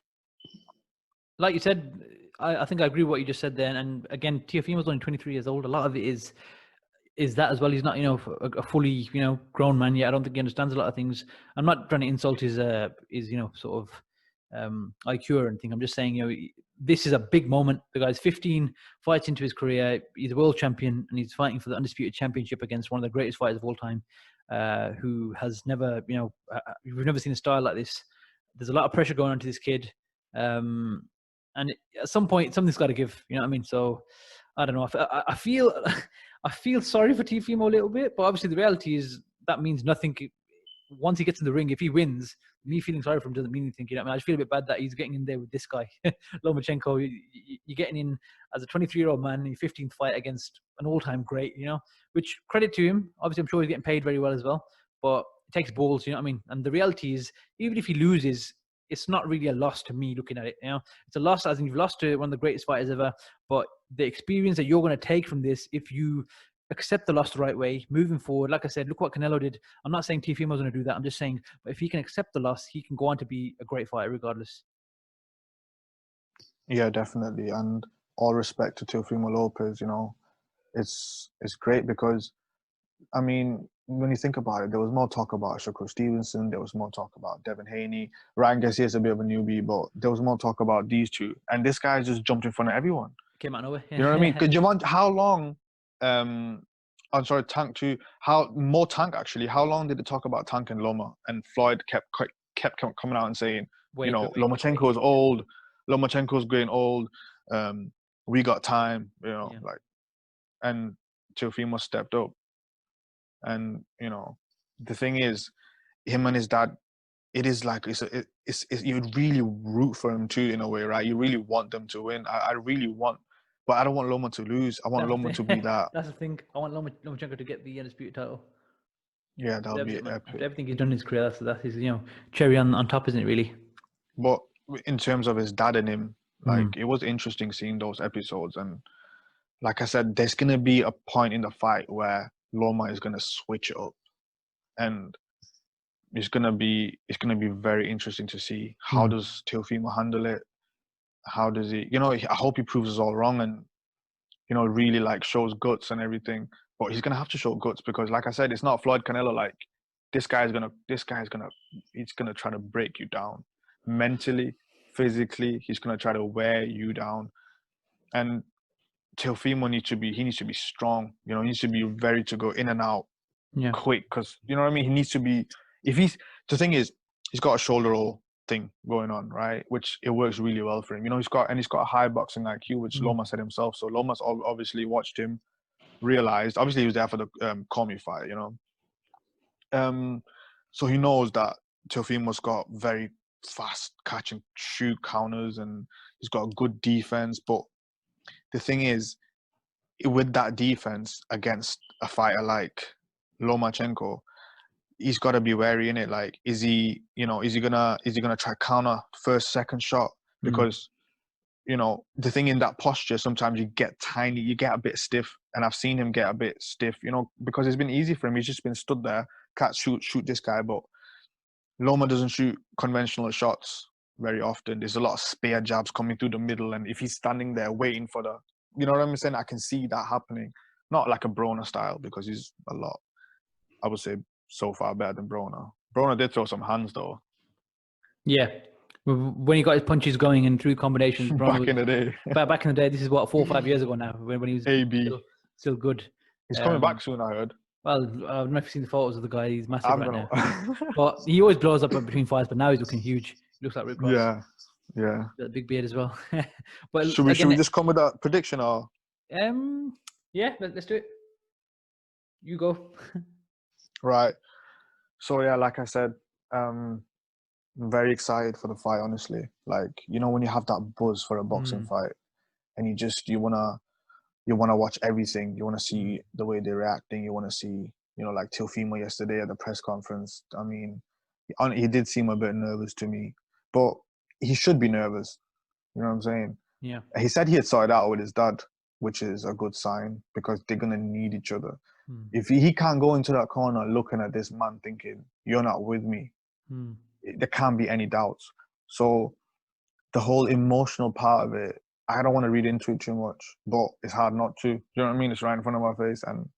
Like you said, I think I agree with what you just said there. And again, Teofimo's only 23 years old. A lot of it is that as well. He's not, a fully, grown man yet. I don't think he understands a lot of things. I'm not trying to insult his sort of IQ or anything. I'm just saying, this is a big moment. The guy's 15, fights into his career. He's a world champion, and he's fighting for the Undisputed Championship against one of the greatest fighters of all time, who has never, we've never seen a style like this. There's a lot of pressure going onto this kid. And at some point, something's got to give. You know what I mean? So I don't know. I feel I feel sorry for Teofimo a little bit, but obviously the reality is that means nothing. Once he gets in the ring, if he wins, me feeling sorry for him doesn't mean anything. You know what I mean? I just feel a bit bad that he's getting in there with this guy, Lomachenko. You're getting in as a 23-year-old man in your 15th fight against an all-time great. Which credit to him. Obviously, I'm sure he's getting paid very well as well. But it takes balls. You know what I mean? And the reality is, even if he loses, it's not really a loss to me looking at it. It's a loss as in you've lost to one of the greatest fighters ever. But the experience that you're going to take from this, if you accept the loss the right way, moving forward, like I said, look what Canelo did. I'm not saying Teofimo's going to do that. I'm just saying, but if he can accept the loss, he can go on to be a great fighter regardless. Yeah, definitely. And all respect to Teofimo Lopez, it's great because, I mean, when you think about it, there was more talk about Shakur Stevenson, there was more talk about Devin Haney. Ryan Garcia's a bit of a newbie, but there was more talk about these two. And this guy just jumped in front of everyone. Came out of nowhere. You know what I mean? Could you want how long? I'm sorry, Tank too. How long did it talk about Tank and Loma? And Floyd kept coming out and saying, Lomachenko's old, Lomachenko's getting old. We got time, and Teofimo stepped up. And the thing is, him and his dad, it is like you really root for him too in a way, right? You really want them to win. I really want, but I don't want Loma to lose. I want Loma to be that. That's the thing. I want Lomachenko to get the Undisputed title. Yeah, that'll be epic. Everything he's done in his career, that's his cherry on top, isn't it? Really. But in terms of his dad and him, it was interesting seeing those episodes. And like I said, there's gonna be a point in the fight where Loma is gonna switch it up, and it's gonna be very interesting to see how does Teofimo handle it. How does he? I hope he proves us all wrong and really shows guts and everything. But he's gonna have to show guts because, like I said, it's not Floyd Canelo. This guy's gonna try to break you down mentally, physically. He's gonna try to wear you down, and Teofimo needs to be strong. He needs to be ready to go in and out quick because you know what I mean. He needs to be. The thing is, he's got a shoulder roll thing going on, right? Which it works really well for him. He's got a high boxing IQ, which Loma said himself. So Loma's obviously watched him, realized. Obviously, he was there for the Comey fight, So he knows that Teofimo's got very fast catch and shoot counters, and he's got a good defense. But the thing is, with that defense against a fighter like Lomachenko, he's got to be wary in it. Is he gonna try counter first, second shot? Because the thing in that posture, sometimes you get a bit stiff, and I've seen him get a bit stiff. Because it's been easy for him. He's just been stood there, can't shoot this guy. But Loma doesn't shoot conventional shots very often. There's a lot of spear jabs coming through the middle, and if he's standing there waiting for the, you know what I'm saying, I can see that happening. Not like a Broner style, because he's a lot, I would say, so far better than Broner. Broner did throw some hands though. Yeah, when he got his punches going and through combinations. Back in the day. Back in the day, this is what 4 or 5 years ago now. When he was still good. He's coming back soon, I heard. Well, I've never seen the photos of the guy. He's massive now. But he always blows up between fights. But now he's looking huge. He looks like Rick Ross. Yeah. Got a big beard as well. But should we just come with that prediction or? Yeah, let's do it. You go. Right. So yeah, like I said, I'm very excited for the fight, honestly. When you have that buzz for a boxing fight and you wanna watch everything. You wanna see the way they're reacting. You wanna see, like Teofimo yesterday at the press conference. I mean, he did seem a bit nervous to me, but he should be nervous. You know what I'm saying? Yeah. He said he had sorted out with his dad, which is a good sign because they're gonna need each other. Hmm. If he can't go into that corner looking at this man thinking, you're not with me, Hmm. there can't be any doubts. So the whole emotional part of it, I don't want to read into it too much, but it's hard not to. You know what I mean? It's right in front of my face and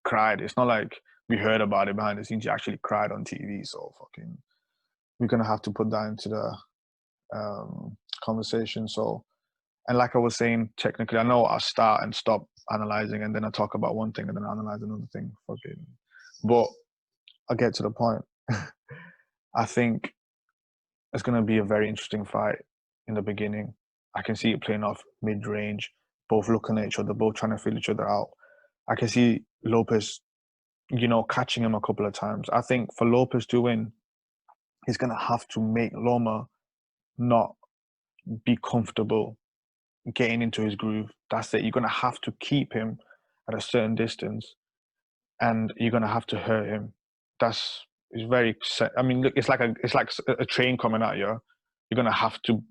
cried. It's not like we heard about it behind the scenes. You actually cried on TV. So fucking, we're going to have to put that into the conversation. So, and like I was saying, technically, I know I start and stop analyzing and then I talk about one thing and then I analyze another thing. Fucking, but I'll get to the point. I think it's going to be a very interesting fight in the beginning. I can see it playing off mid-range, both looking at each other, both trying to feel each other out. I can see Lopez, catching him a couple of times. I think for Lopez to win, he's going to have to make Loma not be comfortable getting into his groove. That's it. You're going to have to keep him at a certain distance and you're going to have to hurt him. It's very, I mean, look, it's like a train coming at you. You're going to have to,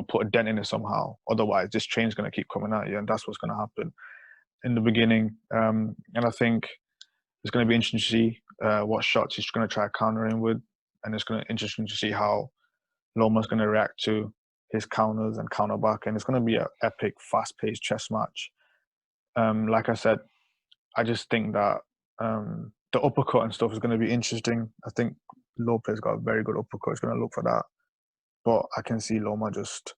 put a dent in it somehow. Otherwise, this train's going to keep coming at you. And that's what's going to happen in the beginning. And I think it's going to be interesting to see what shots he's going to try countering with. And it's going to be interesting to see how Loma's going to react to his counters and counter back. And it's going to be an epic, fast-paced chess match. Like I said, I just think that the uppercut and stuff is going to be interesting. I think Lopez got a very good uppercut. He's going to look for that. But I can see Loma just,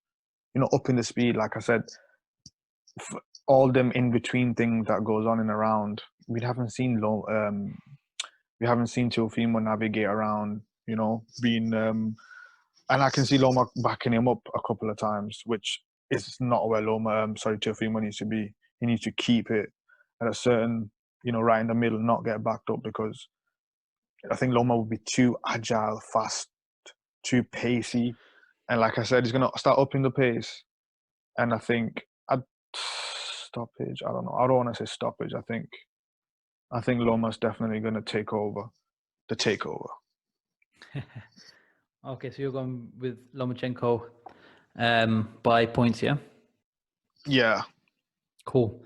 upping the speed. Like I said, all them in between things that goes on in a round. We haven't seen Teofimo navigate around. Being and I can see Loma backing him up a couple of times, which is not where Teofimo needs to be. He needs to keep it at a certain, right in the middle, not get backed up because I think Loma will be too agile, fast, too pacey. And like I said, he's going to start upping the pace. And I think stoppage, I don't know. I don't want to say stoppage. I think Loma's definitely going to take over the takeover. Okay, so you're going with Lomachenko by points, yeah? Yeah. Cool.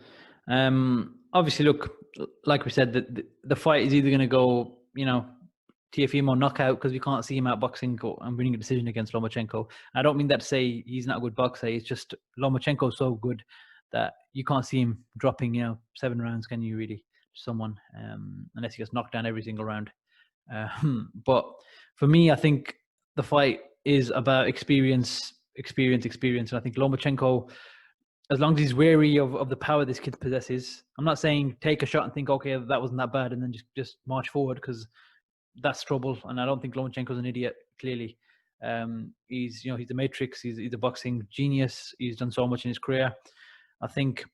Obviously, look, like we said, the fight is either going to go, Teofimo knockout because we can't see him outboxing and winning a decision against Lomachenko. I don't mean that to say he's not a good boxer. It's just Lomachenko's so good that you can't see him dropping, 7 rounds, can you really, someone, unless he gets knocked down every single round. But for me, I think the fight is about experience. And I think Lomachenko, as long as he's wary of the power this kid possesses, I'm not saying take a shot and think, okay, that wasn't that bad, and then just march forward, because that's trouble. And I don't think Lomachenko's an idiot, clearly. He's the Matrix. He's a boxing genius. He's done so much in his career. I think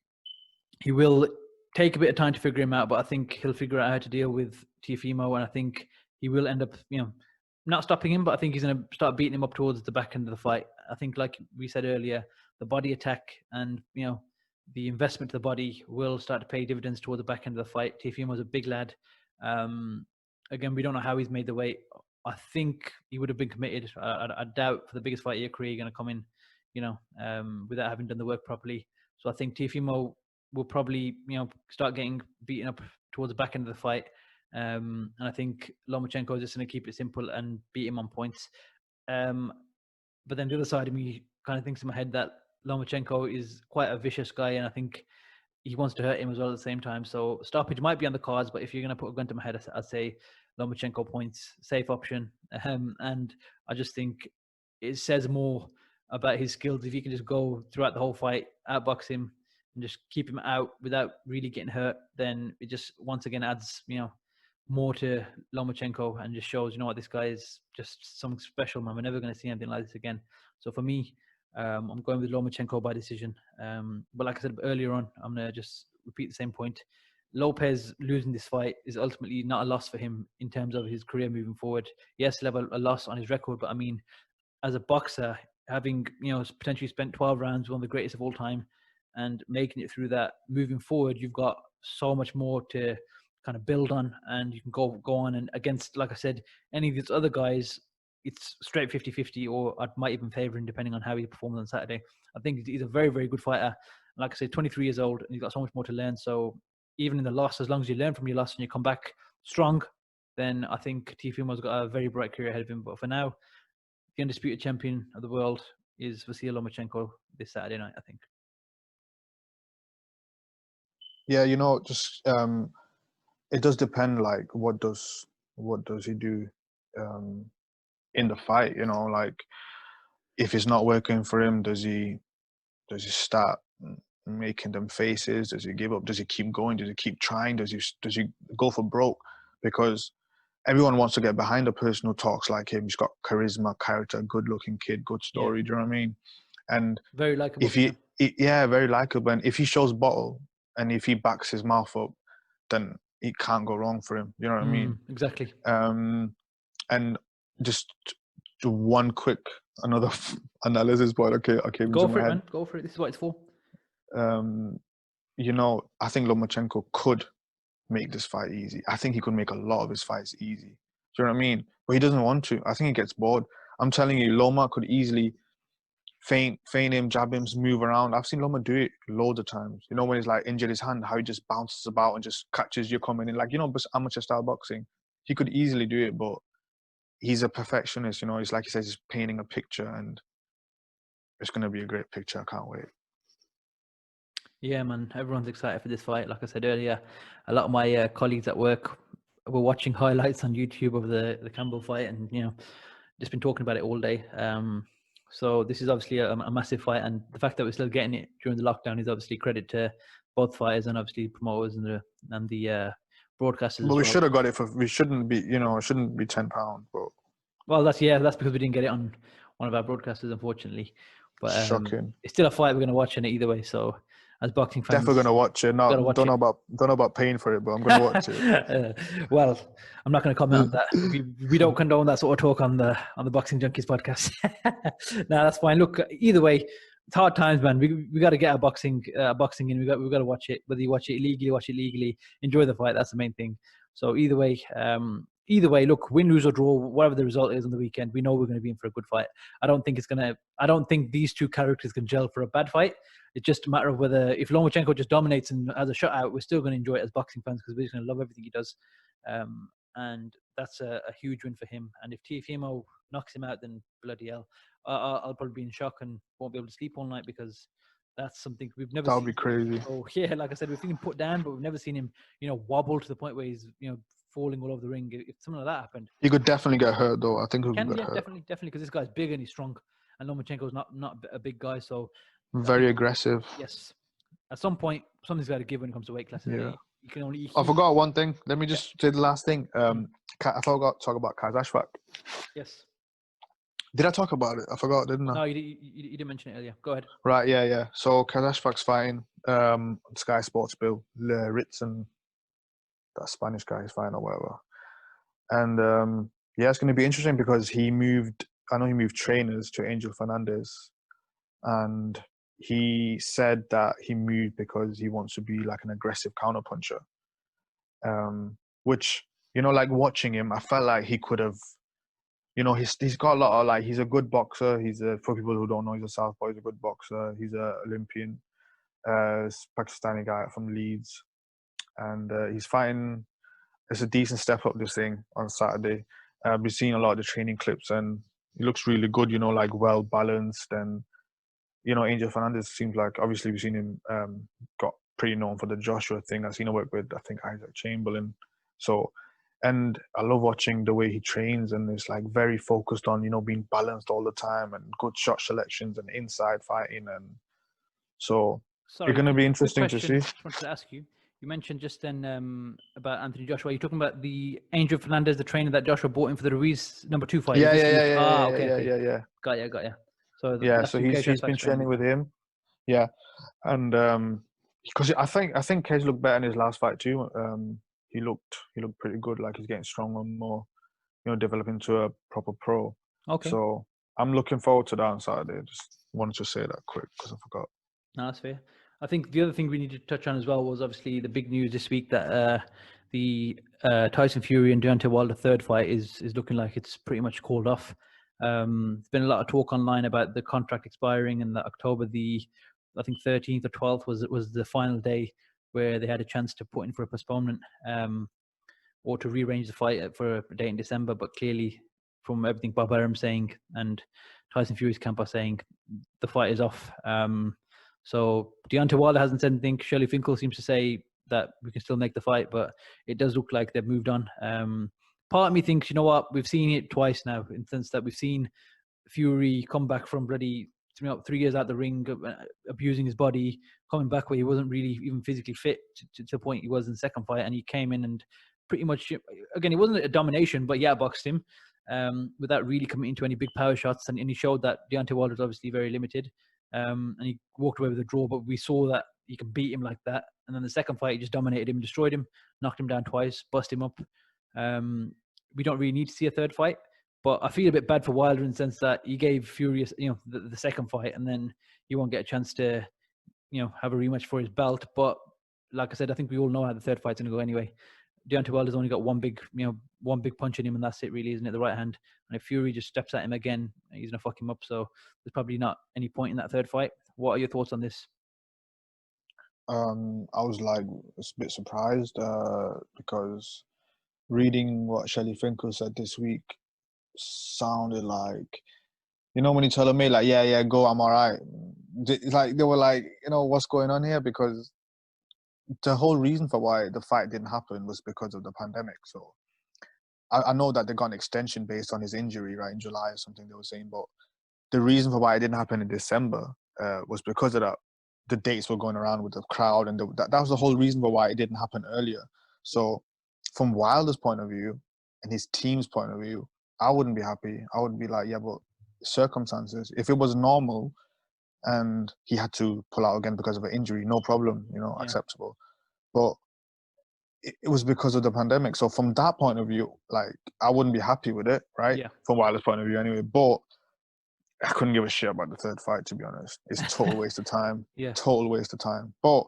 he will take a bit of time to figure him out, but I think he'll figure out how to deal with Teofimo, and I think he will end up, not stopping him, but I think he's going to start beating him up towards the back end of the fight. I think, like we said earlier, the body attack and, the investment to the body will start to pay dividends toward the back end of the fight. Teofimo's a big lad. Again, we don't know how he's made the weight. I think he would have been committed. I doubt for the biggest fight of your career, you're going to come in, without having done the work properly. So I think Teofimo will probably, start getting beaten up towards the back end of the fight. And I think Lomachenko is just going to keep it simple and beat him on points. But then the other side of me kind of thinks in my head that Lomachenko is quite a vicious guy, and I think he wants to hurt him as well at the same time. So stoppage might be on the cards, but if you're going to put a gun to my head, I'd say Lomachenko points, safe option. And I just think it says more about his skills if he can just go throughout the whole fight, outbox him, and just keep him out without really getting hurt. Then it just once again adds, more to Lomachenko and just shows, what, this guy is just something special, man. We're never going to see anything like this again. So for me, I'm going with Lomachenko by decision. But like I said earlier on, I'm going to just repeat the same point. Lopez losing this fight is ultimately not a loss for him in terms of his career moving forward. Yes, he'll have a loss on his record, but I mean, as a boxer, having, potentially spent 12 rounds, one of the greatest of all time, and making it through that, moving forward, you've got so much more to kind of build on, and you can go on. And against, like I said, any of these other guys, it's straight 50-50, or I might even favor him depending on how he performs on Saturday. I think he's a very, very good fighter. Like I said, 23 years old, and he's got so much more to learn. So even in the loss, as long as you learn from your loss and you come back strong, then I think Teofimo's got a very bright career ahead of him. But for now, the undisputed champion of the world is Vasyl Lomachenko this Saturday night, I think. Yeah, just it does depend. Like, what does he do in the fight? Like, if it's not working for him, does he start making them faces? Does he give up? Does he keep going? Does he keep trying? Does he go for broke? Because everyone wants to get behind a person who talks like him. He's got charisma, character, good-looking kid, good story. Do you know what I mean? And very likable. very likable. And if he shows bottle and if he backs his mouth up, then it can't go wrong for him. You know what I mean? Exactly. And just one quick another analysis point. Okay. Go for it, man. Go for it. This is what it's for. I think Lomachenko could make this fight easy. I think he could make a lot of his fights easy. Do you know what I mean? But he doesn't want to. I think he gets bored. I'm telling you, Loma could easily feint him, jab him, move around. I've seen Loma do it loads of times. When he's like injured his hand, how he just bounces about and just catches you coming in. Like, amateur style boxing. He could easily do it, but he's a perfectionist. It's like he says, he's painting a picture, and it's going to be a great picture. I can't wait. Yeah, man. Everyone's excited for this fight. Like I said earlier, a lot of my colleagues at work were watching highlights on YouTube of the Campbell fight, and just been talking about it all day. So this is obviously a massive fight, and the fact that we're still getting it during the lockdown is obviously credit to both fighters and obviously promoters and the broadcasters. But we should have got it for. We shouldn't be. It shouldn't be £10. But well, that's because we didn't get it on one of our broadcasters, unfortunately. But shocking. It's still a fight we're going to watch in it either way. So as boxing fans, definitely going to watch it. No, don't know about paying for it, but I'm going to watch it. Well, I'm not going to comment on that. We don't condone that sort of talk on the Boxing Junkies podcast. No, that's fine. Look, either way, it's hard times, man. We got to get our boxing in. We got to watch it. Whether you watch it illegally, watch it legally. Enjoy the fight. That's the main thing. So either way, look, win, lose or draw, whatever the result is on the weekend, we know we're going to be in for a good fight. I don't think these two characters can gel for a bad fight. It's just a matter of whether, if Lomachenko just dominates and has a shutout, we're still going to enjoy it as boxing fans because we're just going to love everything he does. And that's a huge win for him. And if Teofimo knocks him out, then bloody hell, I'll probably be in shock and won't be able to sleep all night, because that's something we've never seen. That would be crazy. So yeah, like I said, we've seen him put down, but we've never seen him, wobble to the point where he's, falling all over the ring. If something like that happened, he could definitely get hurt, though. I think he could get hurt. Definitely, because this guy's big and he's strong, and Lomachenko's not a big guy, so very aggressive. Yes, at some point, something's got to give when it comes to weight classes. Yeah. You can only. I forgot one thing. Let me just say the last thing. I forgot to talk about Kazashvak. Yes. Did I talk about it? I forgot, didn't I? No, you didn't mention it earlier. Go ahead. Right, yeah. So Kazashvak's fighting Sky Sports Bill, Ritzen, that Spanish guy is fighting or whatever. And it's going to be interesting because I know he moved trainers to Angel Fernandez, and he said that he moved because he wants to be like an aggressive counterpuncher. Which, like watching him, I felt like he could have, he's got a lot of, like, he's a good boxer. For people who don't know, he's a southpaw. He's a good boxer. He's an Olympian, Pakistani guy from Leeds, and he's fighting. It's a decent step up, this thing, on Saturday. I've been seeing a lot of the training clips, and he looks really good. Like well balanced, and Angel Fernandez seems like, obviously we've seen him got pretty known for the Joshua thing. I've seen him work with, I think, Isaac Chamberlain. So, and I love watching the way he trains, and it's like very focused on, being balanced all the time and good shot selections and inside fighting. And so it's going to be interesting to see. I just wanted to ask you. You mentioned just then about Anthony Joshua. Are you talking about the Angel Fernandez, the trainer that Joshua bought in for the Ruiz #2 fight? Yeah. Okay. Got you. So so he's been training with him. Yeah, and because I think Kez looked better in his last fight too. He looked pretty good. Like, he's getting stronger and more, developing into a proper pro. Okay. So I'm looking forward to that on Saturday. Just wanted to say that quick because I forgot. No, that's fair. I think the other thing we need to touch on as well was obviously the big news this week that the Tyson Fury and Deontay Wilder third fight is looking like it's pretty much called off. There's been a lot of talk online about the contract expiring, and that October I think 13th or 12th was the final day where they had a chance to put in for a postponement or to rearrange the fight for a date in December. But clearly, from everything Bob Arum's saying and Tyson Fury's camp are saying, the fight is off. So Deontay Wilder hasn't said anything. Shelley Finkel seems to say that we can still make the fight, but it does look like they've moved on. Part of me thinks, you know what, we've seen it twice now, in the sense that we've seen Fury come back from bloody 3 years out the ring, abusing his body, coming back where he wasn't really even physically fit to the point he was in the second fight, and he came in and pretty much, again, it wasn't a domination, but yeah, boxed him without really committing to any big power shots, and he showed that Deontay Wilder is obviously very limited, and he walked away with a draw, but we saw that he can beat him like that. And then the second fight, he just dominated him, destroyed him, knocked him down twice, bust him up. We don't really need to see a third fight, but I feel a bit bad for Wilder in the sense that he gave Fury, the second fight, and then he won't get a chance to, have a rematch for his belt. But like I said, I think we all know how the third fight's going to go anyway. Deontay Wilder's only got one big punch in him, and that's it, really, isn't it? The right hand. And if Fury just steps at him again, he's going to fuck him up. So there's probably not any point in that third fight. What are your thoughts on this? I was like a bit surprised because reading what Shelley Finkel said this week sounded like, when you tell a mate like, yeah, go, I'm all right. It's like they were like, what's going on here? Because the whole reason for why the fight didn't happen was because of the pandemic. So I know that they got an extension based on his injury, right, in July or something they were saying, but the reason for why it didn't happen in December was because of that. The dates were going around with the crowd, and that was the whole reason for why it didn't happen earlier. So from Wilder's point of view and his team's point of view, I wouldn't be happy. I would be like, yeah, but circumstances. If it was normal and he had to pull out again because of an injury, no problem, acceptable. But it was because of the pandemic. So from that point of view, like, I wouldn't be happy with it, right? Yeah. From Wilder's point of view anyway. But I couldn't give a shit about the third fight, to be honest. It's a total waste of time. Yeah. Total waste of time. But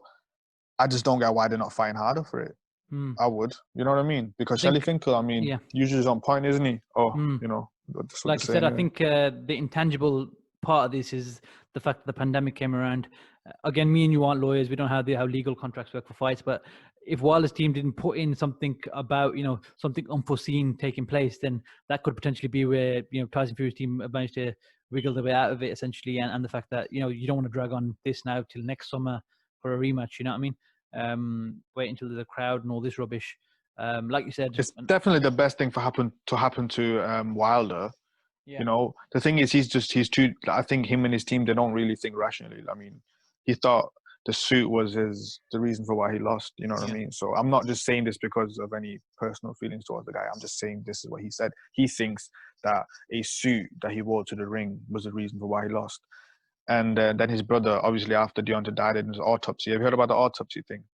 I just don't get why they're not fighting harder for it. I would. You know what I mean? Because Shelley Finkel, usually is on point, isn't he? Like you said, I think the intangible part of this is the fact that the pandemic came around. Again, me and you aren't lawyers. We don't have how legal contracts work for fights. But if Wilder's team didn't put in something about, something unforeseen taking place, then that could potentially be where, Tyson Fury's team managed to wiggle their way out of it, essentially. And the fact that, you don't want to drag on this now till next summer for a rematch, you know what I mean? Wait until there's a crowd and all this rubbish. Like you said, it's definitely the best thing to happen to Wilder. Yeah. The thing is, he's too. I think him and his team, they don't really think rationally. I mean, he thought the suit was the reason for why he lost. You know what I mean? So I'm not just saying this because of any personal feelings towards the guy. I'm just saying this is what he said. He thinks that a suit that he wore to the ring was the reason for why he lost. And then his brother, obviously, after Deontay died in his autopsy. Have you heard about the autopsy thing?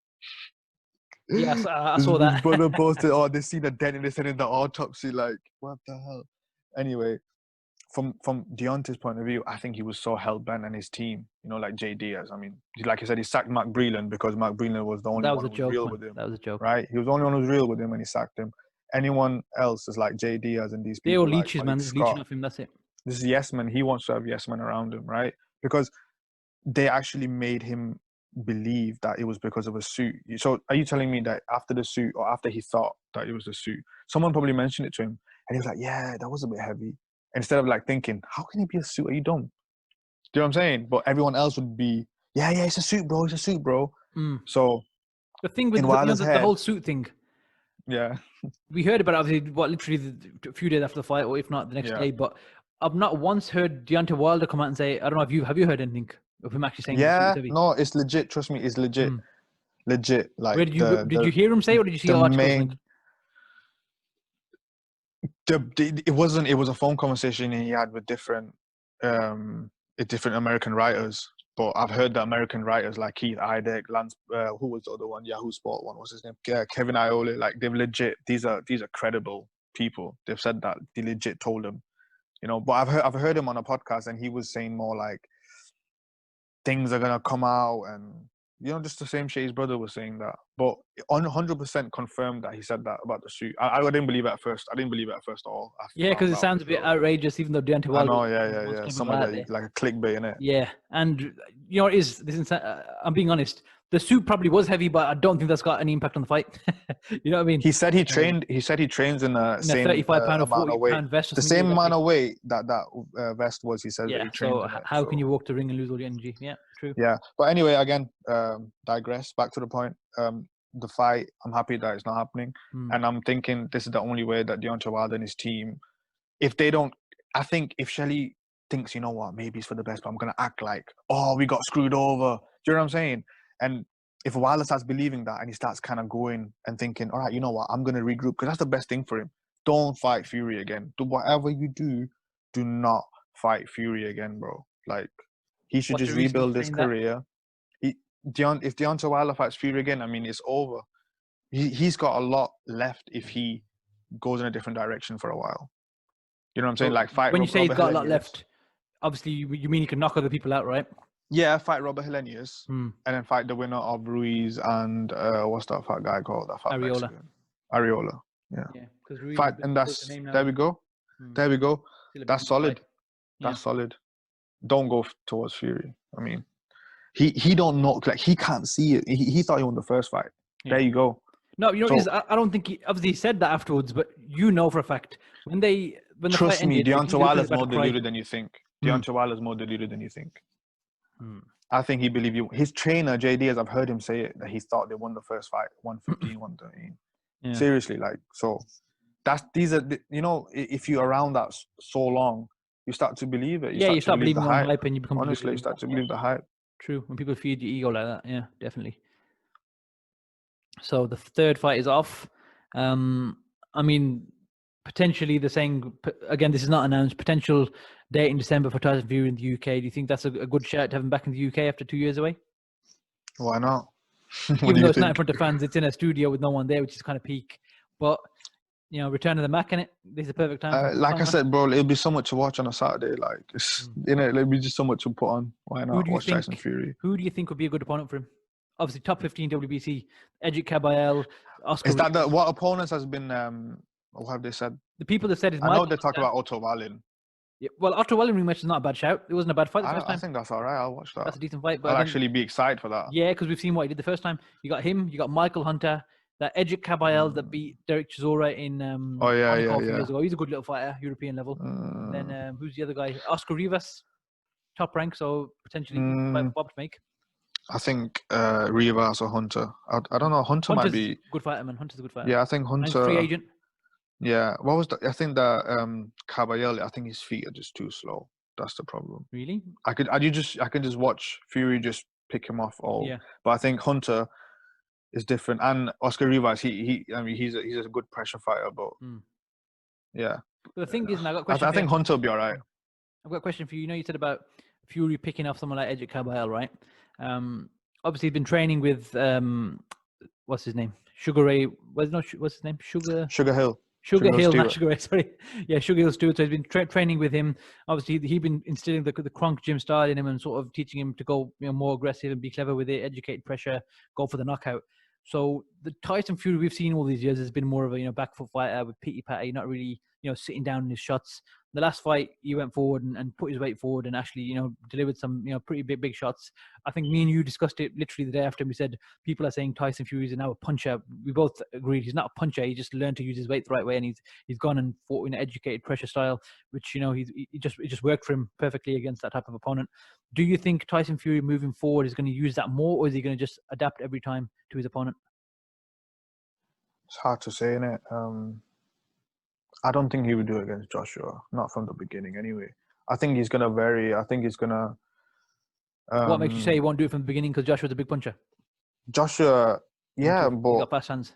Yes, I saw that. His brother posted, they seen a dent and they said in the autopsy, like, what the hell? Anyway, from Deontay's point of view, I think he was so hell-bent and his team, like Jay Diaz. I mean, like I said, he sacked Mark Breland because Mark Breland was the only one who was real with him. That was a joke. Right? He was the only one who was real with him and he sacked him. Anyone else is like Jay Diaz and these people. They all leeches, man. Just leeching off him, that's it. This is yes man. He wants to have yes men around him, right? Because they actually made him believe that it was because of a suit. So are you telling me that after the suit, or after he thought that it was the suit, someone probably mentioned it to him and he was like, yeah, that was a bit heavy. Instead of like thinking, how can it be a suit? Are you dumb? Do you know what I'm saying? But everyone else would be, yeah, it's a suit, bro. It's a suit, bro. So the thing with the whole suit thing. Yeah. We heard about it, literally a few days after the fight, or if not the next day. But I've not once heard Deontay Wilder come out and say, I don't know, have you heard anything of him actually saying? Yeah, no, it's legit. Trust me, it's legit. Legit. Like, where did you hear him say, or did you see articles? It was a phone conversation he had with different American writers. But I've heard that American writers like Keith Idek, Lance, who was the other one? Yahoo Sport one, what's his name? Kevin Iole. Like, they've legit. These are credible people. They've said that they legit told him, But I've heard him on a podcast, and he was saying more like things are gonna come out, and just the same shit his brother was saying, that But 100% confirmed that he said that about the suit. I didn't believe it at first. I didn't believe it at first at all. I Yeah, because found it out sounds the a bit show. outrageous, even though Deontay I Wilder know, was yeah. kind Some of of out the there. like a clickbait in it. Yeah, and you know, I'm being honest. The suit probably was heavy, but I don't think that's got any impact on the fight. You know what I mean? He said he trained. He said he trains in the In a same 35-pound or amount of weight. 40-pound vest or The something. same Exactly. amount of weight that vest was. He says that Yeah. he trains So in it. how So can you walk the ring and lose all your energy? Yeah, true. yeah. But anyway, again, digress. Back to the point. The fight. I'm happy that it's not happening, and I'm thinking this is the only way that Deontay Wilder and his team, if they don't, I think if Shelley thinks, you know what, maybe it's for the best, but I'm gonna act like, oh, we got screwed over. Do you know what I'm saying? And if Wilder starts believing that and he starts kind of going and thinking, all right, you know what, I'm gonna regroup, because that's the best thing for him. Don't fight Fury again. Do whatever you do not fight Fury again, bro. Like, he should What's just the reason rebuild for his saying that? career. If Deontay Wilder fights Fury again, I mean, it's over. He's got a lot left if he goes in a different direction for a while. You know what I'm saying? So Like, fight when you say he's Robert got a lot Helenius. left, obviously you mean he can knock other people out, right? Yeah, fight Robert Helenius, and then fight the winner of Ruiz and what's that fat guy called? That fat Areola. Mexican. Areola. Yeah. Because Ruiz Fight, is and close to that's name now. there we go. There we go. Still a big That's solid. fight. That's solid. Don't go towards Fury. I mean, he don't know, like, he can't see it. He thought he won the first fight. There you go. No, you know, I don't think he obviously said that afterwards, but you know for a fact when the Trust fight me, ended, Deontay Wilder's more about to cry. deluded than you think. Deontay Wilder's more deluded than you think. I think he believed you. His trainer, JD, as I've heard him say it, that he thought they won the first fight, 115, 113. Yeah. Seriously, like, so these are, you know, if you're around that so long, you start to believe it. You start believing the on hype. hype and you become Honestly, you start to believe the hype. True. When people feed your ego like that, yeah, definitely. So the third fight is off. I mean, potentially they're saying, again, this is not announced, potential date in December for Tyson Fury in the UK. Do you think that's a good shout to have him back in the UK after 2 years away? Why not? Even though it's not in front of fans, it's in a studio with no one there, which is kind of peak. But, you know, Return of the Mac in it, this is the perfect time. Like I said, bro, it'll be so much to watch on a Saturday. Like, it'll be just so much to put on. Why not watch Tyson Fury? Who do you think would be a good opponent for him? Obviously, top 15 WBC, Edric Caballel, Oscar. Is that what opponents has been? What have they said? The people that said is. I know they talk about Otto Wallin. Yeah, well, Otto Wallin rematch is not a bad shout. It wasn't a bad fight the first time. I think that's all right. I'll watch that. That's a decent fight. But I'll actually be excited for that. Yeah, because we've seen what he did the first time. You got him. You got Michael Hunter. That Edric Caballel that beat Derek Chisora in. A few years ago. He's a good little fighter, European level. Then who's the other guy? Oscar Rivas, top rank, so potentially Bob to make. I think Rivas or Hunter. I don't know. Hunter's might be good fighter, man. Hunter's a good fighter. Yeah, I think Hunter. And free agent. Yeah, what was I think that Caballel. I think his feet are just too slow. That's the problem. Really? I can just watch Fury just pick him off all. Yeah. But I think Hunter is different, and Oscar Rivas. I mean, he's a good pressure fighter, but yeah. But the thing is, I got a question. I think Hunter will be all right. I've got a question for you. You know, you said about Fury picking off someone like Edric Caballel, right? Obviously, he's been training with what's his name? Sugar Ray. What's his name? Sugar Hill. Sugar Hill, not Sugar Ray. Sorry, yeah, Sugar Hill Stewart. So he's been training with him. Obviously, he's been instilling the Kronk gym style in him and sort of teaching him to go, more aggressive and be clever with it, educate pressure, go for the knockout. So the Tyson Fury we've seen all these years has been more of a back foot fighter with pity patty, not really sitting down in his shots. The last fight, he went forward and put his weight forward and actually delivered some pretty big shots. I think me and you discussed it literally the day after, and we said people are saying Tyson Fury is now a puncher. We both agreed he's not a puncher. He just learned to use his weight the right way, and he's gone and fought in an educated pressure style, which it just worked for him perfectly against that type of opponent. Do you think Tyson Fury moving forward is going to use that more, or is he going to just adapt every time to his opponent? It's hard to say, innit? I don't think he would do it against Joshua, not from the beginning anyway. I think he's going to vary. I think he's going to... what makes you say he won't do it from the beginning? Because Joshua's a big puncher. Joshua, yeah, but... He got fast hands.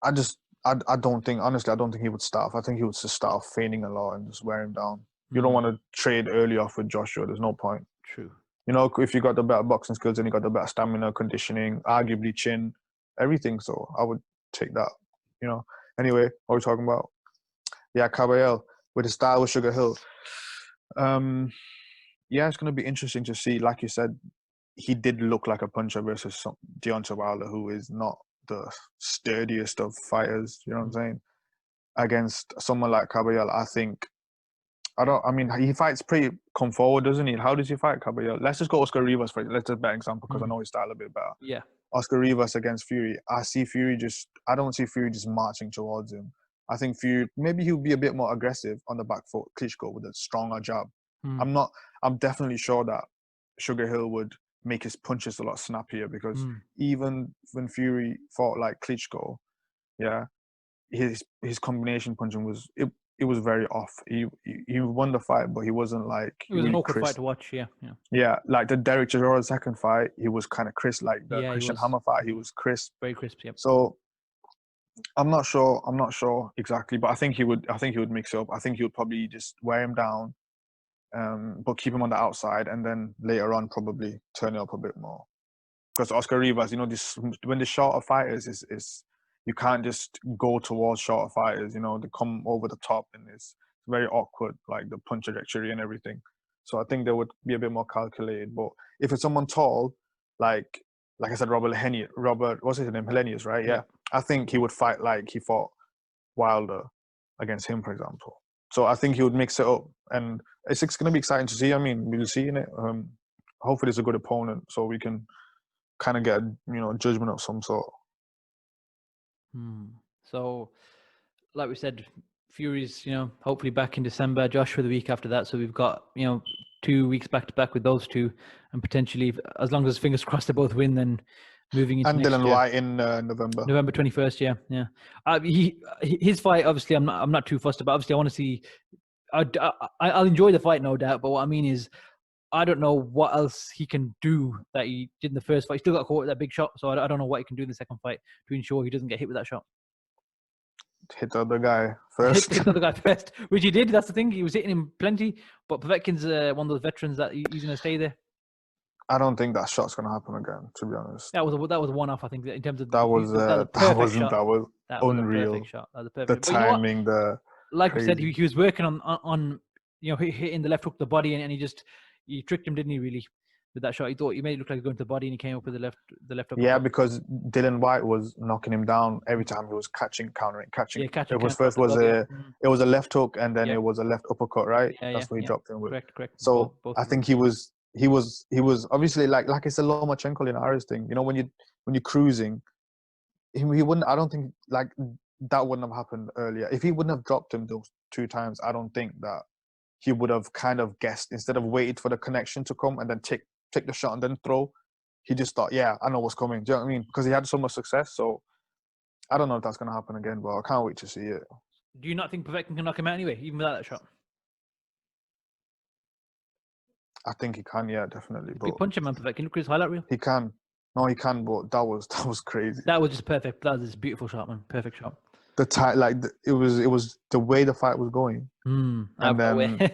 I don't think, honestly, I don't think he would start off. I think he would just start off feigning a lot and just wear him down. You don't want to trade early off with Joshua. There's no point. True. If you got the better boxing skills and you got the better stamina, conditioning, arguably chin, everything. So I would take that, Anyway, what are we talking about? Yeah, Caballel with his style with Sugar Hill. Yeah, it's going to be interesting to see. Like you said, he did look like a puncher versus Deontay Wilder, who is not the sturdiest of fighters. You know what I'm saying? Against someone like Caballero, I mean, he fights pretty come forward, doesn't he? How does he fight Caballero? Let's just go Oscar Rivas for it. Let's just better example because I know his style a bit better. Yeah. Oscar Rivas against Fury. I don't see Fury just marching towards him. I think Fury, maybe he'll be a bit more aggressive on the back foot, Klitschko, with a stronger jab. I'm definitely sure that Sugar Hill would make his punches a lot snappier because even when Fury fought like Klitschko, yeah, his combination punching was it was very off. He won the fight, but he wasn't like It was really an awkward crisp. fight to watch. Yeah. Yeah, like the Derek Chisora second fight, he was kind of crisp. Like the Christian Hammer fight, he was crisp. Very crisp. Yep. So I'm not sure exactly, but I think he would mix it up. I think he would probably just wear him down, but keep him on the outside, and then later on probably turn it up a bit more. Because Oscar Rivas, when the shorter fighters is you can't just go towards shorter fighters. They come over the top, and it's very awkward, like the punch trajectory and everything. So I think they would be a bit more calculated. But if it's someone tall, like I said, what's his name? Helenius, right? Yeah. I think he would fight like he fought Wilder against him, for example. So I think he would mix it up, and it's going to be exciting to see. I mean, we'll see in it. Hopefully, it's a good opponent, so we can kind of get a judgment of some sort. So, like we said, Fury's hopefully back in December. Joshua the week after that. So we've got 2 weeks back to back with those two, and potentially, as long as fingers crossed they both win, then moving into next Dylan year. White in November. November 21st. Yeah. His fight, obviously, I'm not too fussed about. Obviously, I want to see. I'll enjoy the fight, no doubt. But what I mean is, I don't know what else he can do that he did in the first fight. He still got caught with that big shot, so I don't know what he can do in the second fight to ensure he doesn't get hit with that shot. Hit the other guy first. Hit the other guy first, which he did. That's the thing. He was hitting him plenty, but Povetkin's one of those veterans that he's going to stay there. I don't think that shot's going to happen again, to be honest. That was a one-off, I think, in terms of that was unreal. That was a perfect shot. That was a perfect. The timing, like we said, he was working on hitting the left hook, the body, and he tricked him, didn't he? Really, with that shot, he thought he made it look like he was going to the body, and he came up with the left hook. Yeah, because Dylan White was knocking him down every time he was countering. Yeah, catching. It was a left hook, and then it was a left uppercut, right? Yeah, that's what he dropped him with. Correct. So both I think he was obviously like it's a Lomachenko Linares thing. When you're cruising, he wouldn't. I don't think like that wouldn't have happened earlier. If he wouldn't have dropped him those 2 times, I don't think that he would have kind of guessed instead of waited for the connection to come and then take the shot and then throw. He just thought, yeah, I know what's coming. Do you know what I mean? Because he had so much success. So I don't know if that's going to happen again, but I can't wait to see it. Do you not think Povetkin can knock him out anyway, even without that shot? I think he can, yeah, definitely. Big puncher, man, Povetkin. Look at his highlight reel. He can. No, he can, but that was crazy. That was just perfect. That was just a beautiful shot, man. Perfect shot. It was the way the fight was going. And then, do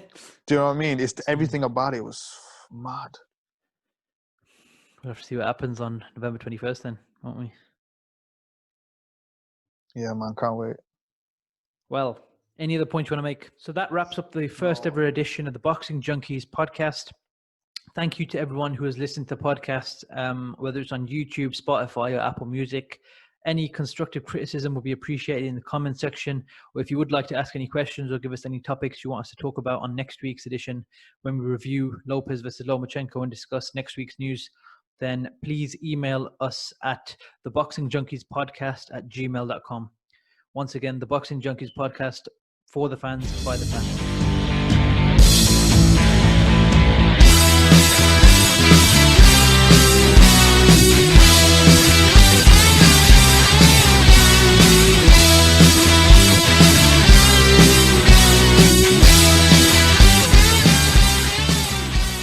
you know what I mean? Everything about it was mad. We'll have to see what happens on November 21st then, won't we? Yeah, man, can't wait. Well, any other points you want to make? So that wraps up the first ever edition of the Boxing Junkies podcast. Thank you to everyone who has listened to the podcast, whether it's on YouTube, Spotify, or Apple Music. Any constructive criticism will be appreciated in the comment section. Or if you would like to ask any questions or give us any topics you want us to talk about on next week's edition, when we review Lopez versus Lomachenko and discuss next week's news, then please email us at theboxingjunkies@gmail.com. Once again, the Boxing Junkies podcast, for the fans, by the fans.